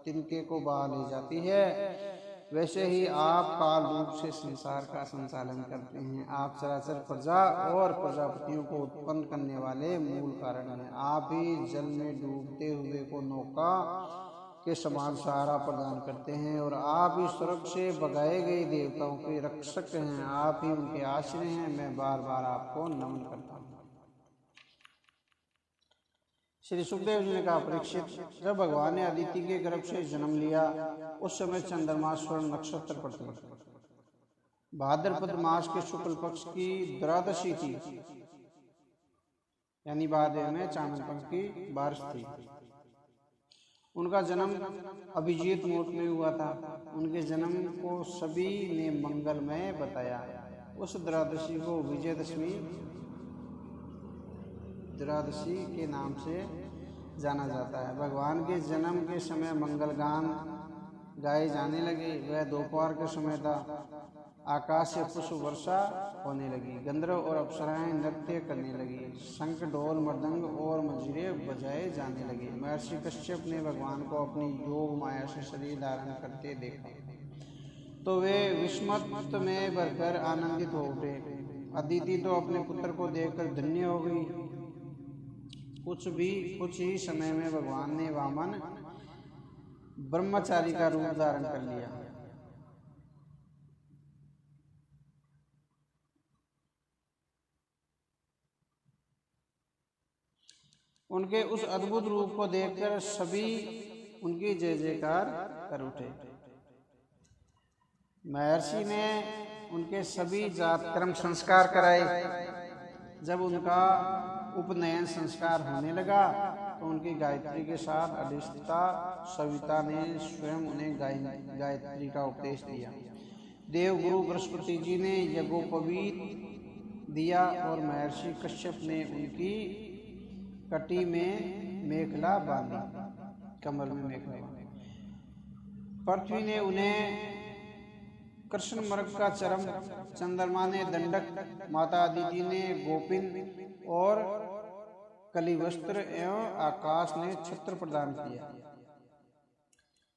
तिनके को बहा ले जाती है, वैसे ही आप काल रूप से संसार का संचालन करते हैं। आप चराचर प्रजा और प्रजापतियों को उत्पन्न करने वाले मूल कारण हैं। आप ही जल में डूबते हुए को नौका के समान सहारा प्रदान करते हैं और आप ही स्वर्ग से भगाए गए देवताओं के रक्षक हैं। आप ही उनके आश्रय हैं। मैं बार बार आपको नमन करता हूँ। श्री सुखदेव जी ने कहा, परीक्षित, जब भगवान ने अदिति के गर्भ से जन्म लिया, उस समय चंद्रमा स्वर्ण नक्षत्र पर था। भाद्रपद मास के शुक्ल पक्ष की द्वादशी थी, यानी भादव में चांद पंख की बारिश थी। उनका जन्म अभिजीत मुहूर्त में हुआ था। उनके जन्म को सभी ने मंगलमय बताया। उस द्वादशी को विजयदशमी द्वादशी के नाम से जाना जाता है। भगवान के जन्म के समय मंगलगान गाए जाने लगे। वह दोपहर के समय था। आकाश से पुष्प वर्षा होने लगी। गंधर्व और अप्सराएं नृत्य करने लगी। शंख, ढोल, मृदंग और मंजीरे बजाए जाने लगे। महर्षि कश्यप ने भगवान को अपनी योग माया से शरीर धारण करते देखा तो वे विस्मत में भरकर आनंदित हो उठे। अदिति तो अपने पुत्र को देखकर धन्य हो गई। कुछ ही समय में भगवान ने वामन ब्रह्मचारी का रूप धारण कर लिया। उनके उस अद्भुत रूप को देखकर सभी उनकी जय जयकार कर उठे। महर्षि ने उनके सभी जात कर्म संस्कार कराए। जब उनका उपनयन संस्कार होने लगा तो उनकी गायत्री के साथ अधिष्ठा सविता ने स्वयं उन्हें गायत्री का उपदेश दिया। देवगुरु बृहस्पति जी ने यज्ञोपवीत दिया और महर्षि कश्यप ने उनकी कटी में मेखला बांधी, कमर में मेखला बांधी। पृथ्वी ने उन्हें कृष्ण मृग का चरम, चंद्रमा ने दंडक, माता अदिति ने गोपिन और कलिवस्त्र एवं आकाश ने छत्र प्रदान किया।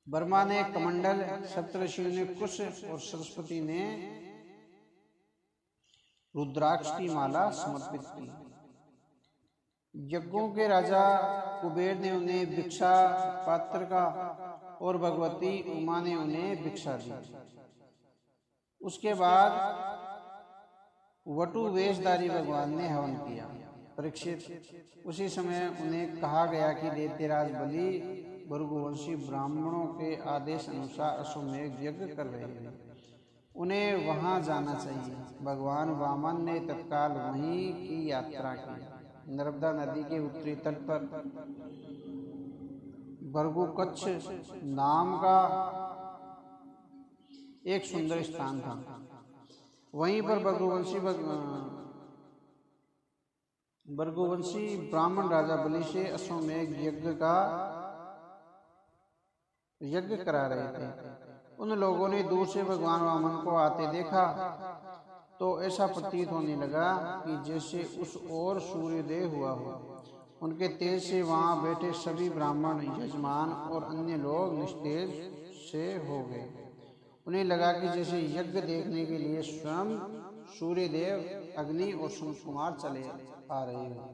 ब्रह्मा ने कमंडल, सप्तऋषियों ने कुश और सरस्वती ने रुद्राक्ष की माला समर्पित की। यज्ञों के राजा कुबेर ने उन्हें भिक्षा पात्र का और भगवती उमा ने उन्हें भिक्षा दी। उसके बाद वटु वेशधारी भगवान ने हवन किया। परीक्षित, उसी समय उन्हें कहा गया कि दैत्यराज बलि भृगुवंशी ब्राह्मणों के आदेश अनुसार अश्वमेध यज्ञ कर रहे हैं, उन्हें वहां जाना चाहिए। भगवान वामन ने तत्काल वहीं की यात्रा की। नर्मदा नदी के उत्तरी तट पर भृगुकच्छ नाम का एक सुंदर स्थान था। वहीं पर भृगुवंशी ब्राह्मण राजा बलि से अश्वमेध यज्ञ करा रहे थे। उन लोगों ने दूर से भगवान वामन को आते देखा तो ऐसा प्रतीत होने लगा कि जैसे उस ओर सूर्योदय हुआ हो। उनके तेज से वहां बैठे सभी ब्राह्मण, यजमान और अन्य लोग निस्तेज से हो गए। उन्हें लगा कि जैसे यज्ञ देखने के लिए स्वयं सूर्यदेव, अग्नि और सूर्य कुमार चले आ रहे हो।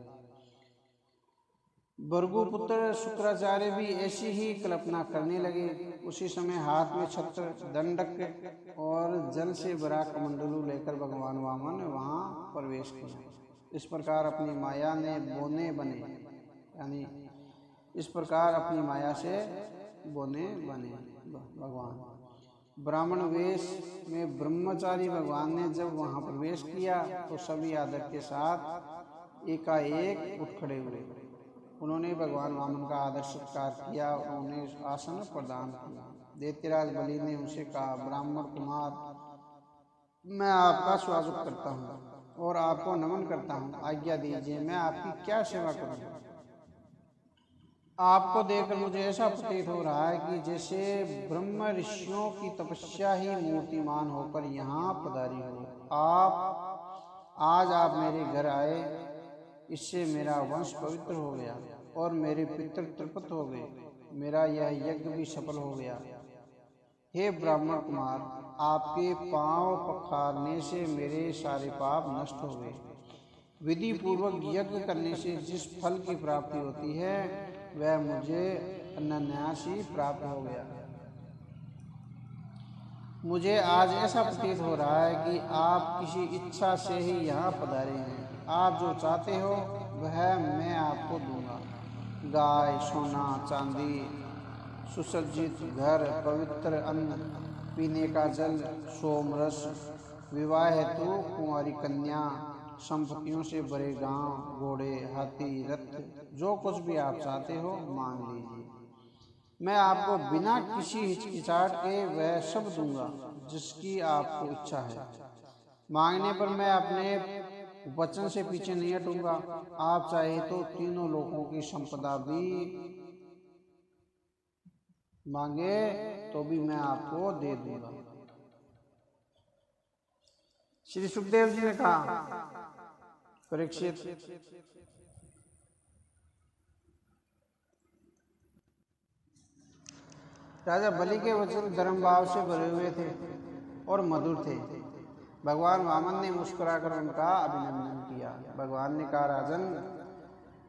भृगुपुत्र शुक्राचार्य भी ऐसी ही कल्पना करने लगे। उसी समय हाथ में छत्र, दंडक और जल से भरा कमंडलू लेकर भगवान वामन वहां प्रवेश किया। इस प्रकार अपनी माया ने बोने बने, यानी इस प्रकार अपनी माया से बोने बने भगवान। ब्राह्मण वेश में ब्रह्मचारी भगवान ने जब वहां प्रवेश किया तो सभी आदर के साथ एकाएक उठ खड़े हुए। उन्होंने भगवान वामन का आदर सत्कार किया और उन्हें आसन प्रदान किया। दैत्यराज बलि ने उनसे कहा, ब्राह्मण कुमार, मैं आपका स्वागत करता हूँ और आपको नमन करता हूँ। आज्ञा दीजिए, मैं आपकी क्या सेवा करूँ? आपको देखकर मुझे ऐसा प्रतीत हो रहा है कि जैसे ब्रह्म ऋषियों की तपस्या ही मूर्तिमान होकर यहाँ पधारी हो। आज आप मेरे घर आए, इससे मेरा वंश पवित्र हो गया और मेरे पितृ तृप्त हो गए। मेरा यह यज्ञ भी सफल हो गया। हे ब्राह्मण कुमार, आपके पांव पखारने से मेरे सारे पाप नष्ट हो गए। विधि पूर्वक यज्ञ करने से जिस फल की प्राप्ति होती है वह मुझे अनायास ही प्राप्त हो गया। मुझे आज ऐसा प्रतीत हो रहा है कि आप किसी इच्छा से ही यहाँ पधारे हैं। आप जो चाहते हो वह मैं आपको दूंगा। गाय, सोना, चांदी, सुसज्जित घर, पवित्र अन्न, पीने का जल, सोमरस, विवाह हेतु कुंवारी कन्या, संपत्तियों से भरे गांव, घोड़े, हाथी, रथ, जो कुछ भी आप चाहते हो मांग लीजिए। मैं आपको बिना किसी हिचकिचाहट के वह सब दूंगा जिसकी आपको इच्छा है। मांगने पर मैं अपने वचन से पीछे नहीं हटूंगा। आप चाहे तो तीनों लोगों की संपदा भी मांगे तो भी मैं आपको दे दूंगा। श्री सुखदेव जी ने कहा, परीक्षित, राजा बलि के वचन धर्म भाव से भरे हुए थे और मधुर थे। भगवान वामन ने मुस्कुराकर उनका अभिनंदन किया। भगवान ने कहा, राजन,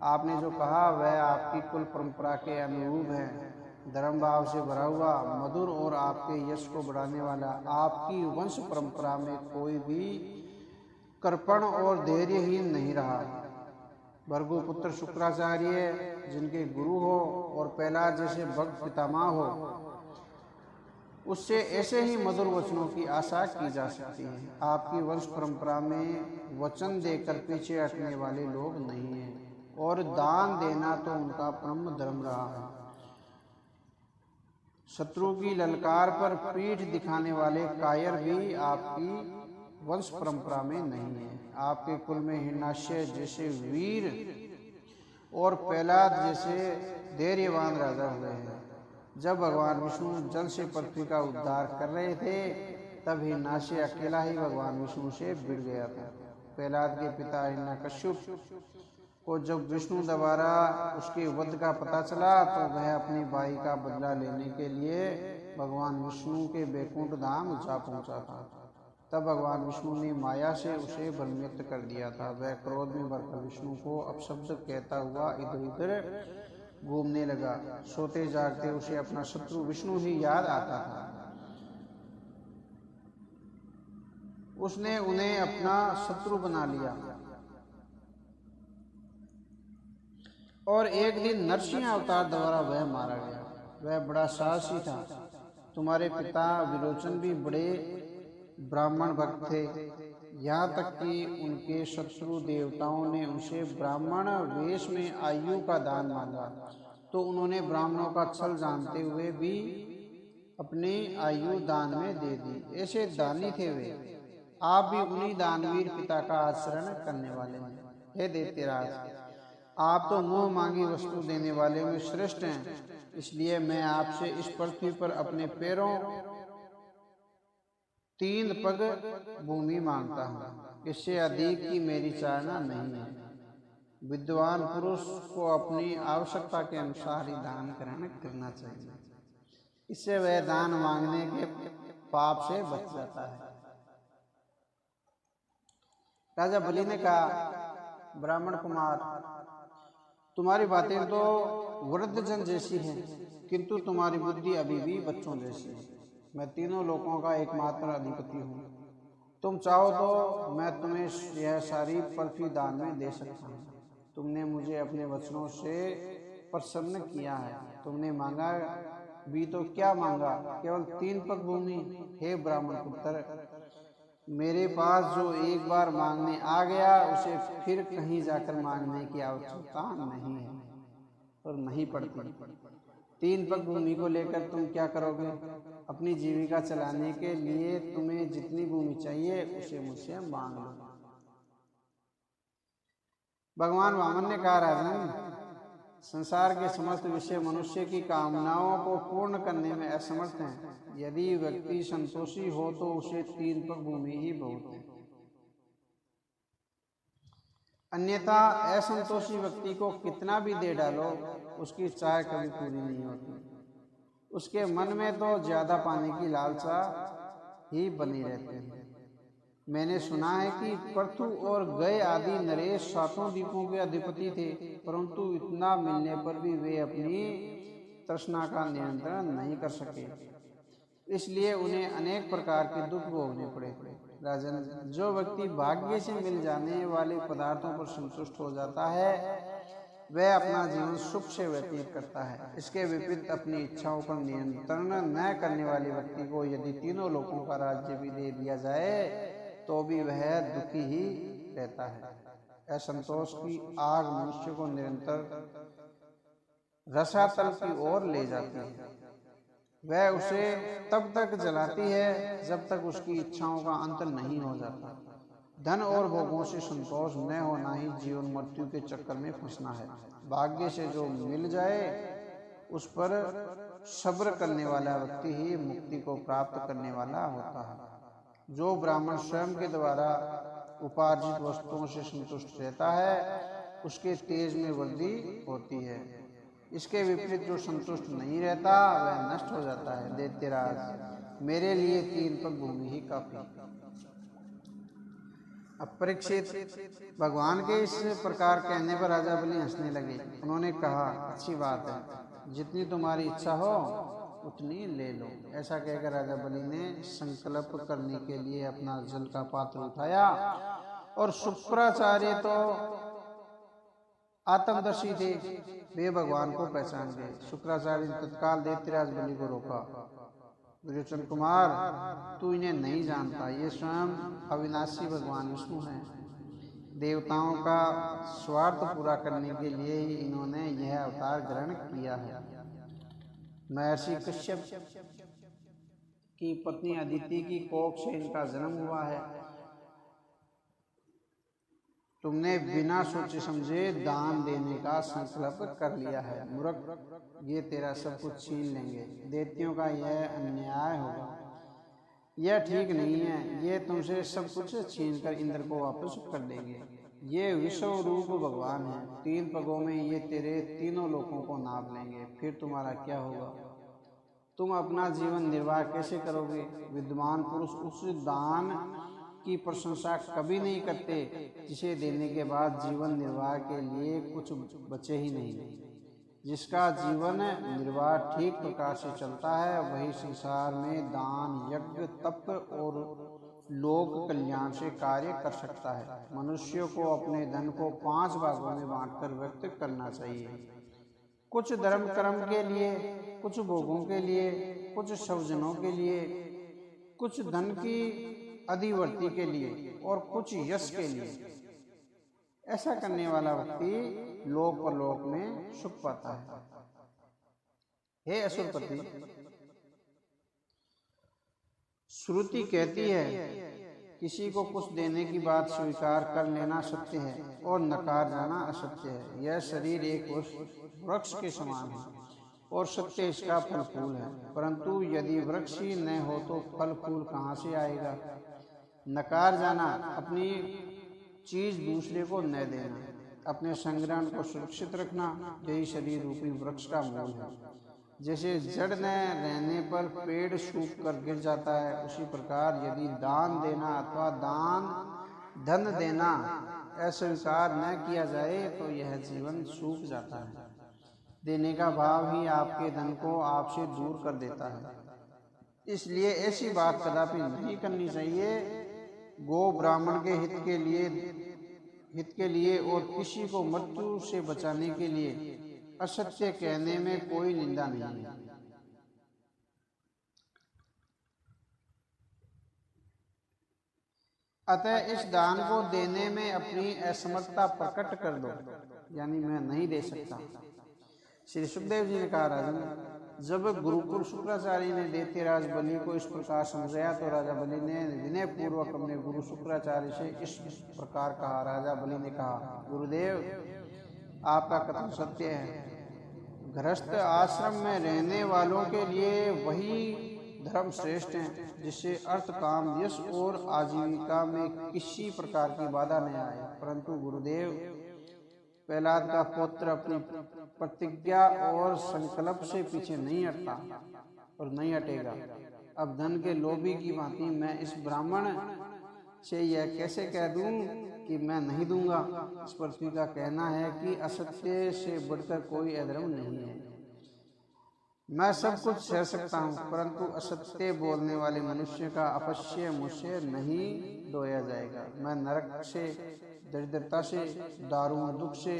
आपने जो कहा वह आपकी कुल परंपरा के अनुरूप है। धर्म भाव से भरा हुआ, मधुर और आपके यश को बढ़ाने वाला आपकी वंश परंपरा में कोई भी कर्पण और धैर्यहीन नहीं रहा। भृगुपुत्र शुक्राचार्य जिनके गुरु हो और प्रहलाद जैसे भक्त पितामह हो, उससे ऐसे ही मधुर वचनों की आशा की जा सकती है। आपकी वंश परंपरा में वचन देकर पीछे हटने वाले लोग नहीं हैं और दान देना तो उनका परम धर्म रहा है। शत्रु की ललकार पर पीठ दिखाने वाले कायर भी आपकी वंश परंपरा में नहीं है। आपके कुल में हिरण्याक्ष जैसे वीर और प्रहलाद जैसे धैर्यवान राजा हुए हैं। जब भगवान विष्णु जल से पृथ्वी का उद्धार कर रहे थे तब हिरण्याक्ष अकेला ही भगवान विष्णु से भिड़ गया था। प्रहलाद के पिता हिरण्यकश्यप को जब विष्णु द्वारा उसके वध का पता चला तो वह अपनी भाई का बदला लेने के लिए भगवान विष्णु के बैकुंठ धाम जा पहुंचा था। तब भगवान विष्णु ने माया से उसे भ्रमित कर दिया था। वह क्रोध में भरकर विष्णु को अपशब्द कहता हुआ इधर उधर घूमने लगा। सोते जागते उसे अपना शत्रु विष्णु ही याद आता था। उसने उन्हें अपना शत्रु बना लिया और एक दिन नरसिंह अवतार द्वारा वह मारा गया। वह बड़ा साहसी था। तुम्हारे पिता विरोचन भी बड़े ब्राह्मण भक्त थे, यहाँ तक कि उनके शत्रु देवताओं ने उनसे ब्राह्मण वेश में आयु का दान मांगा तो उन्होंने ब्राह्मणों का छल जानते हुए भी अपनी आयु दान में दे दी। ऐसे दानी थे वे। आप भी उन्हीं दानवीर पिता का आचरण करने वाले हैं। हे दैत्यराज, आप तो मुंह मांगी वस्तु देने वाले में श्रेष्ठ हैं। इसलिए मैं आपसे इस पृथ्वी पर अपने पैरों 3 पग भूमि मांगता हूँ। इससे अधिक की मेरी चाहना नहीं है। विद्वान पुरुष को अपनी आवश्यकता के अनुसार ही दान ग्रहण करना चाहिए। इससे वह दान मांगने के पाप से बच जाता है। राजा बलि ने कहा, ब्राह्मण कुमार, तुम्हारी बातें तो वृद्धजन जैसी हैं, किंतु तुम्हारी बुद्धि अभी भी बच्चों जैसी है। मैं तीनों लोकों का एकमात्र अधिपति हूँ। तुम चाहो तो मैं तुम्हें यह सारी पृथ्वी दान में दे सकता हूँ। तुमने मुझे अपने वचनों से प्रसन्न किया है। तुमने मांगा भी तो क्या मांगा, केवल 3 पग भूमि। हे ब्राह्मण पुत्र, मेरे पास जो एक बार मांगने आ गया उसे फिर कहीं जाकर मांगने की आवश्यकता नहीं है और नहीं पड़ती। 3 पग भूमि को लेकर तुम क्या करोगे? अपनी जीविका चलाने के लिए तुम्हें जितनी भूमि चाहिए उसे मुझसे मांग लो। भगवान वामन ने कहा, राजन, संसार के समस्त विषय मनुष्य की कामनाओं को पूर्ण करने में असमर्थ हैं। यदि व्यक्ति संतोषी हो तो उसे 3 पग भूमि ही बहुत है। अन्यथा असंतोषी व्यक्ति को कितना भी दे डालो उसकी चाह कभी पूरी नहीं होती। उसके मन में तो ज्यादा पाने की लालसा ही बनी रहती है। मैंने सुना है कि पृथु और गय आदि नरेश 7 द्वीपों के अधिपति थे, परंतु इतना मिलने पर भी वे अपनी तृष्णा का नियंत्रण नहीं कर सके, इसलिए उन्हें अनेक प्रकार के दुख भोगने पड़े। राजन, जो व्यक्ति भाग्य से मिल जाने वाले पदार्थों पर संतुष्ट हो जाता है वह अपना जीवन सुख से व्यतीत करता है। इसके विपरीत अपनी इच्छाओं पर नियंत्रण न करने वाले व्यक्ति को यदि तीनों लोकों का राज्य भी दे दिया जाए तो भी वह दुखी ही रहता है। असंतोष की आग मनुष्य को निरंतर रसातल की ओर ले जाती है। वह उसे तब तक जलाती है जब तक उसकी इच्छाओं का अंत नहीं हो जाता। धन और भोगों से संतोष न होना ही जीवन मृत्यु के चक्कर में फंसना है। भाग्य से जो मिल जाए उस पर सब्र करने वाला व्यक्ति ही मुक्ति को प्राप्त करने वाला होता है। जो ब्राह्मण स्वयं के द्वारा उपार्जित वस्तुओं से संतुष्ट रहता है उसके तेज में वृद्धि होती है। इसके विपरीत जो संतुष्ट नहीं रहता वह नष्ट हो जाता है। दैत्यराज, मेरे लिए 3 पग भूमि ही काफी। अब परीक्षित, भगवान के इस प्रकार कहने पर राजा बलि हंसने लगे। उन्होंने कहा, अच्छी बात है, जितनी तुम्हारी इच्छा हो उतनी ले लो। ऐसा कहकर राजा बलि ने संकल्प करने के लिए अपना जल का पात्र उठाया और शुक्राचार्य तो आत्मदर्शी थे, वे भगवान को पहचान गए। शुक्राचार्य ने तत्काल दैत्यराज बलि को रोका। विरोचन कुमार, तू इन्हें नहीं जानता, ये स्वयं अविनाशी भगवान विष्णु हैं। देवताओं का स्वार्थ पूरा करने के लिए ही इन्होंने यह अवतार ग्रहण किया है। महर्षि कश्यप की पत्नी अदिति की कोख से इनका जन्म हुआ है। तुमने बिना सोचे समझे दान देने का संकल्प कर लिया है। मूर्ख, ये तेरा सब कुछ छीन लेंगे। दैत्यों का यह अन्याय होगा, यह ठीक नहीं है। ये तुमसे सब कुछ छीन कर इंद्र को वापस कर देंगे। ये विश्व रूप भगवान है। 3 पगों में ये तेरे तीनों लोकों को नाप लेंगे। फिर तुम्हारा क्या होगा? तुम अपना जीवन निर्वाह कैसे करोगे? विद्वान पुरुष उस दान की प्रशंसा कभी नहीं करते जिसे देने के बाद जीवन निर्वाह के लिए कुछ बचे ही नहीं। जिसका जीवन निर्वाह ठीक प्रकार से चलता है वही संसार में दान, यज्ञ, तप और लोक कल्याण से कार्य कर सकता है। मनुष्यों को अपने धन को 5 भागों में बांटकर व्यक्त करना चाहिए। कुछ धर्म कर्म के लिए, कुछ भोगों के लिए, कुछ स्वजनों के लिए, कुछ धन की अधिवर्ती के लिए और कुछ यश के लिए। ऐसा करने वाला व्यक्ति लोक परलोक में सुख पाता है। हे असुरपति, श्रुति कहती है किसी को कुछ देने की बात स्वीकार कर लेना सत्य है और नकार जाना असत्य है। यह शरीर एक वृक्ष के समान है और सत्य इसका फल फूल है, परंतु यदि वृक्ष ही न हो तो फल फूल कहाँ से आएगा? नकार जाना, अपनी चीज दूसरे को न देना, अपने संग्रहण को सुरक्षित रखना, यही शरीर रूपी वृक्ष का मूल है। जैसे जड़ न रहने पर पेड़ सूख कर गिर जाता है, उसी प्रकार यदि दान देना अथवा धन देना अस्वीकार न किया जाए तो यह जीवन सूख जाता है। देने का भाव ही आपके धन को आपसे दूर कर देता है। इसलिए ऐसी बात कदापि नहीं करनी चाहिए। गो ब्राह्मण के हित के लिए और किसी को मृत्यु से बचाने के लिए असत्य कहने में कोई निंदा नहीं है। अतः इस दान को देने में अपनी असमर्थता प्रकट कर दो, यानी मैं नहीं दे सकता। श्री सुखदेव जी ने कहा, राजन, जब गुरुकुल शुक्राचार्य ने दैत्यराज बलि को इस प्रकार समझाया तो राजा बलि ने विनय पूर्वक अपने गुरु शुक्राचार्य से इस प्रकार कहा। राजा बलि ने कहा, गुरुदेव, आपका कथन सत्य है। गृहस्थ आश्रम में रहने वालों के लिए वही धर्म श्रेष्ठ है जिससे अर्थ, काम, यश और आजीविका में किसी प्रकार की बाधा न आए। परंतु गुरुदेव, प्रहलाद का पुत्र अपनी प्रतिज्ञा और संकल्प से पीछे नहीं हटता और नहीं हटेगा। अब धन के लोभी की भांति मैं इस ब्राह्मण से यह कैसे कह दूं कि मैं नहीं दूंगा। इस पृथ्वी का कहना है कि असत्य से बढ़कर कोई अधर्म नहीं है। मैं सब कुछ सह सकता हूँ, परंतु असत्य बोलने वाले मनुष्य का अपश्य मुझसे नहीं ढोया जाएगा। मैं नरक से, दरिद्रता से, दारुण दुख से,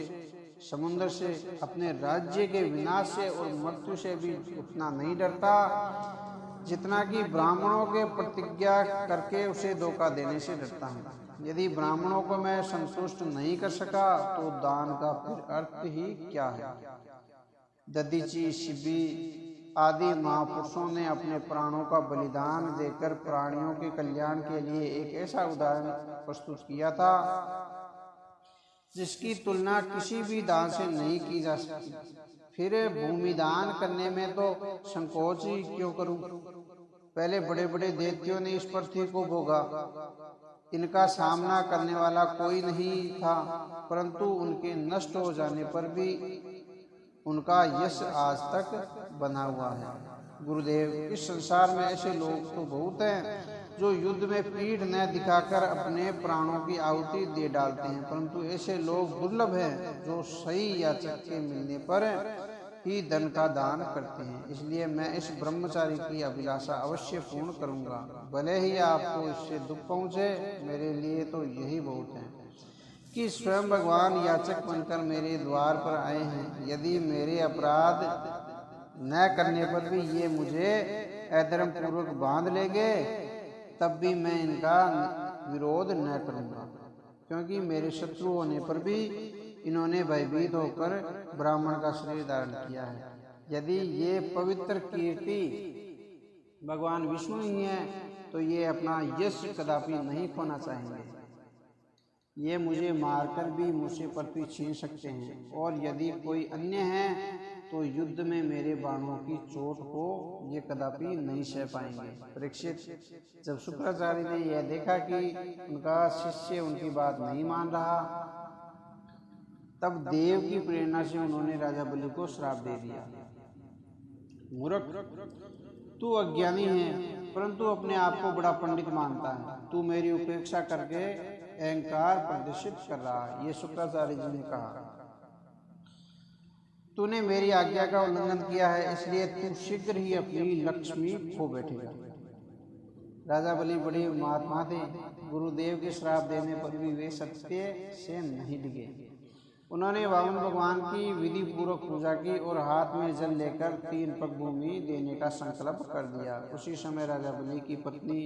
समुद्र से, अपने राज्य के विनाश से और मृत्यु से भी उतना नहीं डरता जितना कि ब्राह्मणों के प्रतिज्ञा करके उसे धोखा देने से डरता हूँ। यदि ब्राह्मणों को मैं संतुष्ट नहीं कर सका तो दान का फिर अर्थ ही क्या है। दधीची, शिबी आदि महापुरुषों ने अपने प्राणों का बलिदान देकर प्राणियों के कल्याण के लिए एक ऐसा उदाहरण प्रस्तुत किया था जिसकी तुलना किसी भी दान से नहीं की जा सकती। फिर भूमि दान करने में तो संकोच ही क्यों करूं। पहले बड़े बड़े दैत्यों ने इस पृथ्वी को भोगा, इनका सामना करने वाला कोई नहीं था, परंतु उनके नष्ट हो जाने पर भी उनका यश आज तक बना हुआ है। गुरुदेव, इस संसार में ऐसे लोग तो बहुत हैं जो युद्ध में पीठ न दिखाकर अपने प्राणों की आहुति दे डालते हैं, परंतु ऐसे लोग दुर्लभ हैं जो सही याचक के मिलने पर ही धन का दान करते हैं। इसलिए मैं इस ब्रह्मचारी की अभिलाषा अवश्य पूर्ण करूंगा, भले ही आपको इससे दुख पहुंचे। मेरे लिए तो यही बहुत है कि स्वयं भगवान याचक बनकर मेरे द्वार पर आए हैं। यदि मेरे अपराध न करने पर भी ये मुझे अधर्म पूर्वक बांध लेंगे, तब भी मैं इनका विरोध न करूंगा, क्योंकि मेरे शत्रु होने पर भी इन्होंने भयभीत होकर ब्राह्मण का शरीर धारण किया है। यदि ये पवित्र कीर्ति भगवान विष्णु ही है तो ये अपना यश कदापि नहीं खोना चाहेंगे। ये मुझे मारकर भी मुझसे पृथ्वी छीन सकते हैं, और यदि कोई अन्य है तो युद्ध में मेरे बाणों की चोट को ये कदापि नहीं सह पाएंगे। परीक्षित, जब शुक्राचार्य ने यह देखा कि उनका शिष्य उनकी बात नहीं मान रहा, तब देव की प्रेरणा से उन्होंने राजा बलि को श्राप दे दिया। मूर्ख, तू अज्ञानी है, परंतु अपने आप को बड़ा पंडित मानता है। तू मेरी उपेक्षा करके अहंकार प्रदर्शित कर रहा है। ये शुक्राचार्य जी ने कहा, तूने मेरी आज्ञा का उल्लंघन किया है, इसलिए तू शीघ्र ही अपनी लक्ष्मी खो बैठेगा। राजा बलि बड़े महात्मा थे। गुरुदेव के श्राप देने पर भी वे सत्य से नहीं डिगे। उन्होंने वामन भगवान की विधि पूर्वक पूजा की और हाथ में जल लेकर 3 पग भूमि देने का संकल्प कर दिया। उसी समय राजा बलि की पत्नी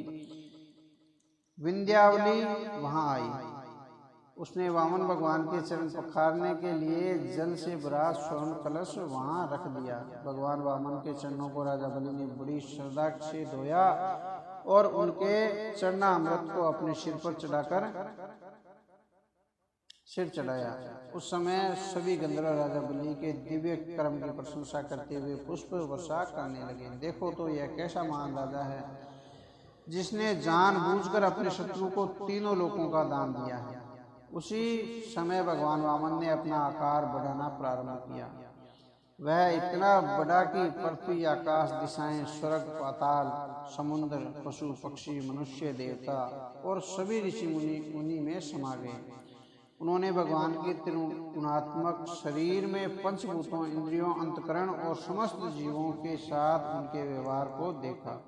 विंध्यावली वहां आई। उसने वामन भगवान के चरण पखारने के लिए जल से भरा स्वर्ण कलश वहां रख दिया। भगवान वामन के चरणों को राजा बलि ने बड़ी श्रद्धा से धोया और उनके चरणामृत को अपने सिर पर चढ़ाकर सिर चढ़ाया। उस समय सभी गंधर्व राजा बलि के दिव्य कर्म की प्रशंसा करते हुए पुष्प वर्षा करने लगे। देखो तो यह कैसा महान राजा है जिसने जानबूझकर अपने शत्रु को 3 लोकों का दान दिया है। उसी समय भगवान वामन ने अपना आकार बढ़ाना प्रारंभ किया। वह इतना बड़ा कि पृथ्वी, आकाश, दिशाएं, स्वर्ग, पाताल, समुद्र, पशु पक्षी, मनुष्य, देवता और सभी ऋषि मुनि में समा गए। उन्होंने भगवान के त्रिगुणात्मक शरीर में पंचभूतों, इंद्रियों, अंतकरण और समस्त जीवों के साथ उनके व्यवहार को देखा।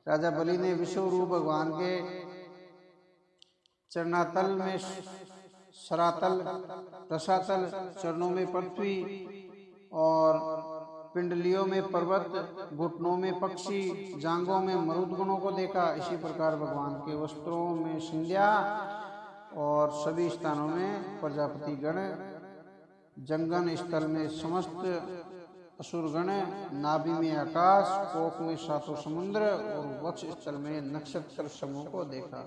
राजा बलि ने विश्वरूप भगवान के चरणातल में सरातल, रसातल, चरणों में पृथ्वी और पिंडलियों में पर्वत, घुटनों में पक्षी, जांघों में मरुदगणों को देखा। इसी प्रकार भगवान के वस्त्रों में संध्या और सभी स्थानों में प्रजापति गण, जंगन स्थल में समस्त असुरगण, नाभि में आकाश, कोक में सातों समुद्र और वक्ष स्थल में नक्षत्र समूह को देखा।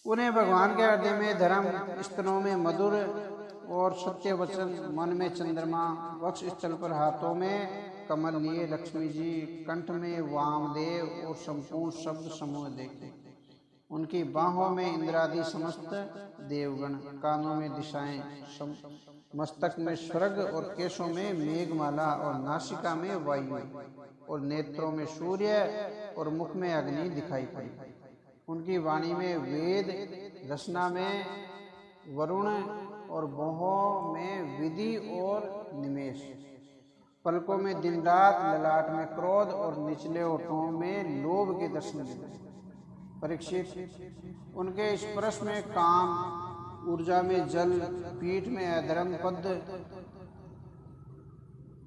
उन्हें भगवान के हृदय में धर्म, स्तनों में मधुर और सत्य वचन, मन में चंद्रमा, वक्ष स्थल पर हाथों में कमल लिए लक्ष्मी जी, कंठ में वामदेव और संपूर्ण शब्द समूह देखे। उनकी बाहों में इंद्रादि समस्त देवगण, कानों में दिशाएं, मस्तक में स्वर्ग और केशों में मेघमाला और नासिका में वायु और नेत्रों में सूर्य और मुख में अग्नि दिखाई पड़ी। उनकी वाणी में वेद, रचना में वरुण और भौहों में विधि और निमेष, पलकों में दिन रात, ललाट में क्रोध और निचले ओठों में लोभ के दर्शन दिए। परीक्षित, उनके स्पर्श में काम, ऊर्जा में जल, पीठ में अधर्म पद,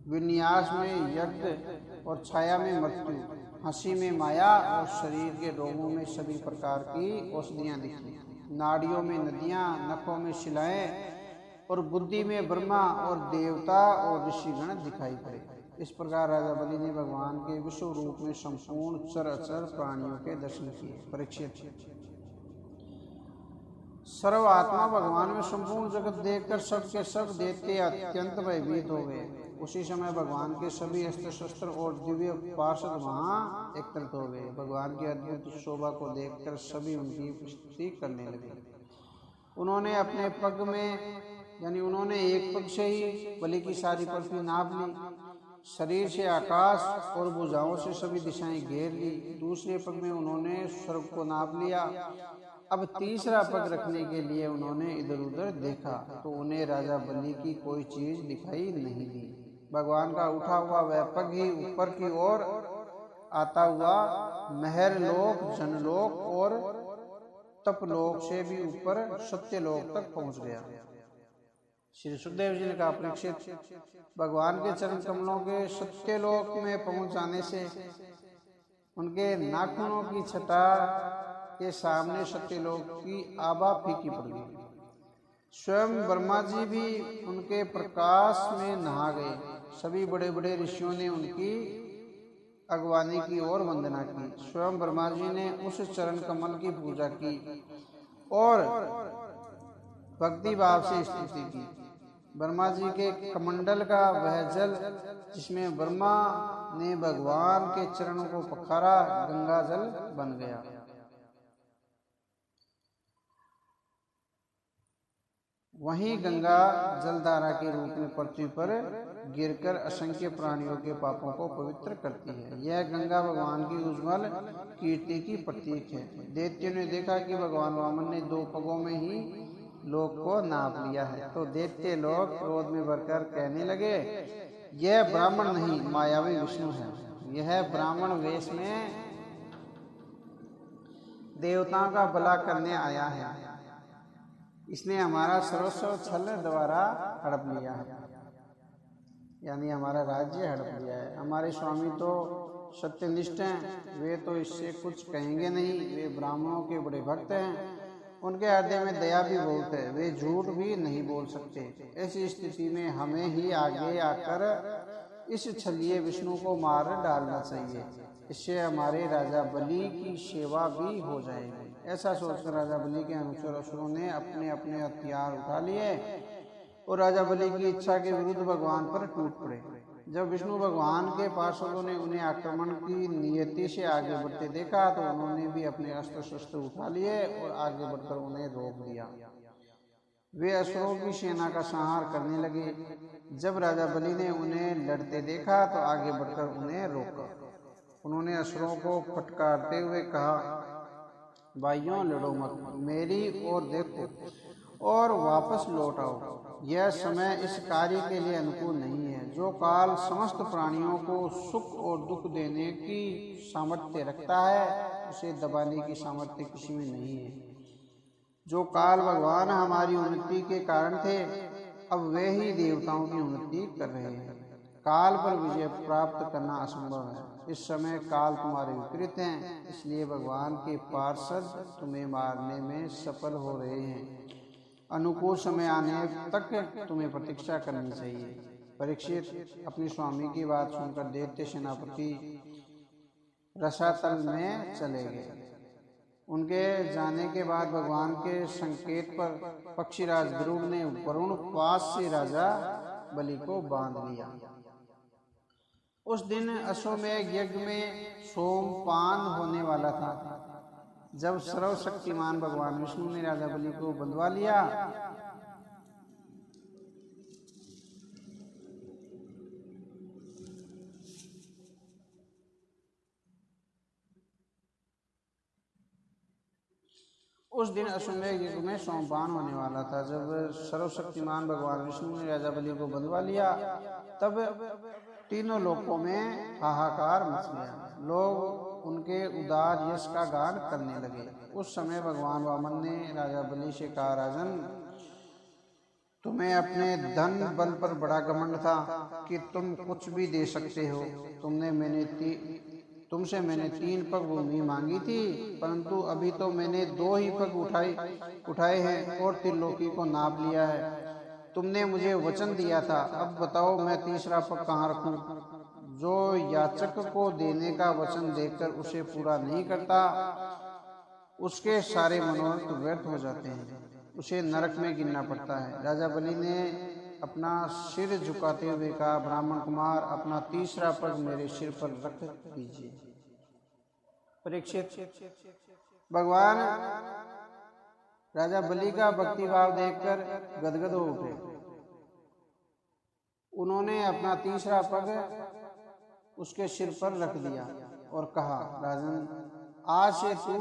विन्यास में यज्ञ और छाया में मृत्यु, हंसी में माया और शरीर के रोगों में सभी प्रकार की औषधियां दिखी। नाड़ियों में नदियां, नखों में शिलाएं और बुद्धि में ब्रह्मा और देवता और ऋषिगण दिखाई पड़े। इस प्रकार राजा बलि ने भगवान के विश्व रूप में संपूर्ण चर अचर प्राणियों के दर्शन किए। परीक्षित, सर्व आत्मा भगवान में संपूर्ण जगत देखकर सब के सब दैत्य अत्यंत भयभीत हो गए। उसी समय भगवान के सभी अस्त्र शस्त्र और दिव्य पार्षद वहां एकत्रित हो गए। भगवान की अद्भुत शोभा को देखकर सभी उनकी स्तुति करने लगे। उन्होंने अपने पग में उन्होंने एक पग से ही बलि की सारी पृथ्वी नाप ली। शरीर से आकाश और भुजाओं से सभी दिशाएं घेर ली। दूसरे पग में उन्होंने स्वर्ग को नाप लिया। अब तीसरा पग रखने के लिए उन्होंने इधर उधर देखा तो उन्हें राजा बलि की कोई चीज दिखाई नहीं दी। भगवान का उठा हुआ वह पग ही ऊपर की ओर आता हुआ महर लोक, जनलोक और तपलोक से भी ऊपर सत्यलोक तक पहुंच गया। श्री सुखदेव जी ने कहा, परीक्षित, भगवान के चरण कमलों के सत्यलोक में पहुंच जाने से उनके नाखूनों की छटा के सामने सत्यलोक की आभा फीकी पड़ गई। स्वयं ब्रह्मा जी भी उनके प्रकाश में नहा गए। सभी बड़े बड़े ऋषियों ने उनकी अगवानी की और वंदना की। स्वयं ब्रह्मा जी ने उस चरण कमल की पूजा की और भक्ति भाव से स्तुति की। ब्रह्मा जी के कमंडल का वह जल जिसमें ब्रह्मा ने भगवान के चरणों को पखारा गंगा जल बन गया। वहीं गंगा जलधारा के रूप में पृथ्वी पर गिरकर असंख्य प्राणियों के पापों को पवित्र करती है। यह गंगा भगवान की उज्ज्वल कीर्ति की प्रतीक है। दैत्यों ने देखा कि भगवान वामन ने 2 पगों में ही लोक को नाप लिया है तो दैत्य लोग क्रोध में भरकर कहने लगे, यह ब्राह्मण नहीं मायावी विष्णु है। यह ब्राह्मण वेश में देवताओं का भला करने आया है। इसने हमारा सर्वस्व छल द्वारा हड़प लिया है, यानी हमारा राज्य हड़प लिया है। हमारे स्वामी तो सत्यनिष्ठ हैं, वे तो इससे कुछ कहेंगे नहीं। वे ब्राह्मणों के बड़े भक्त हैं, उनके हृदय में दया भी बहुत है, वे झूठ भी नहीं बोल सकते। ऐसी स्थिति में हमें ही आगे आकर इस छलिए विष्णु को मार डालना चाहिए। इससे हमारे राजा बलि की सेवा भी हो जाएगी। ऐसा सोचकर राजा बलि के अनुचर असुरों ने अपने अपने हथियार उठा लिए और राजा बलि की इच्छा के विरुद्ध भगवान पर टूट पड़े। जब विष्णु भगवान के पार्षदों ने उन्हें आक्रमण की नियति से आगे बढ़ते देखा तो उन्होंने भी अपने अस्त्र शस्त्र उठा लिए और आगे बढ़कर उन्हें रोक दिया। वे असुरों की सेना का संहार करने लगे। जब राजा बलि ने उन्हें लड़ते देखा तो आगे बढ़कर उन्हें रोका। उन्होंने असुरों को फटकारते हुए कहा, भाइयों लड़ो मत, मेरी ओर देखो और वापस लौट आओ। यह समय इस कार्य के लिए अनुकूल नहीं है। जो काल समस्त प्राणियों को सुख और दुख देने की सामर्थ्य रखता है उसे दबाने की सामर्थ्य किसी में नहीं है। जो काल भगवान हमारी उन्नति के कारण थे अब वे ही देवताओं की उन्नति कर रहे हैं। काल पर विजय प्राप्त करना असंभव है। इस समय काल तुम्हारे विपरीत हैं, इसलिए भगवान के पार्षद तुम्हें मारने में सफल हो रहे हैं। अनुकूल समय आने तक तुम्हें प्रतीक्षा करनी चाहिए। परीक्षित अपने स्वामी की बात सुनकर दैत्य सेनापति रसातल में चले गए। उनके जाने के बाद भगवान के संकेत पर पक्षीराज ध्रुव ने वरुण पास से राजा बलि को बांध लिया। उस दिन अश्वमेध यज्ञ में सोमपान होने वाला था। जब सर्वशक्तिमान भगवान विष्णु ने राजा बलि को बंधवा लिया, उस दिन अश्वमेध यज्ञ में सोमपान होने वाला था। जब सर्वशक्तिमान भगवान विष्णु ने राजा बलि को बंधवा लिया, तब तीनों लोकों में हाहाकार मच गया। लोग उनके उदार यश का गान करने लगे। उस समय भगवान वामन ने राजा बलि से कहा, राजन, तुम्हें अपने धन बल पर बड़ा घमंड था कि तुम कुछ भी दे सकते हो। तुमसे मैंने 3 पग भूमि मांगी थी, परंतु अभी तो मैंने 2 ही पग उठाए हैं और त्रिलोकी को नाप लिया है। तुमने मुझे वचन दिया था, अब बताओ मैं तीसरा पग कहाँ रखूं? जो याचक को देने का वचन देकर उसे पूरा नहीं करता, उसके सारे मनोरथ व्यर्थ हो जाते हैं, उसे नरक में गिरना पड़ता है। राजा बलि ने अपना सिर झुकाते हुए कहा, ब्राह्मण कुमार, अपना तीसरा पग मेरे सिर पर रख दीजिए। परीक्षित, भगवान राजा बलि का भक्तिभाव देखकर गदगद हो उठे। उन्होंने अपना तीसरा पग उसके सिर पर रख दिया और कहा, राजन, आज से तू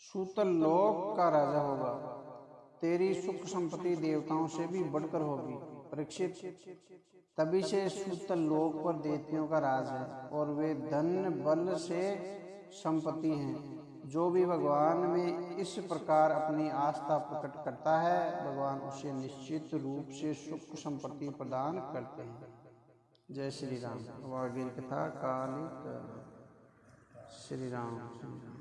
सूतल लोक का राजा होगा। तेरी सुख संपत्ति देवताओं से भी बढ़कर होगी। परीक्षित, तभी से सूतल लोक पर दैत्यों का राज है और वे धन बल से संपत्ति हैं। जो भी भगवान में इस प्रकार अपनी आस्था प्रकट करता है, भगवान उसे निश्चित रूप से सुख संपत्ति प्रदान करते हैं। जय श्री राम। आगे कथा कालिक। श्री राम।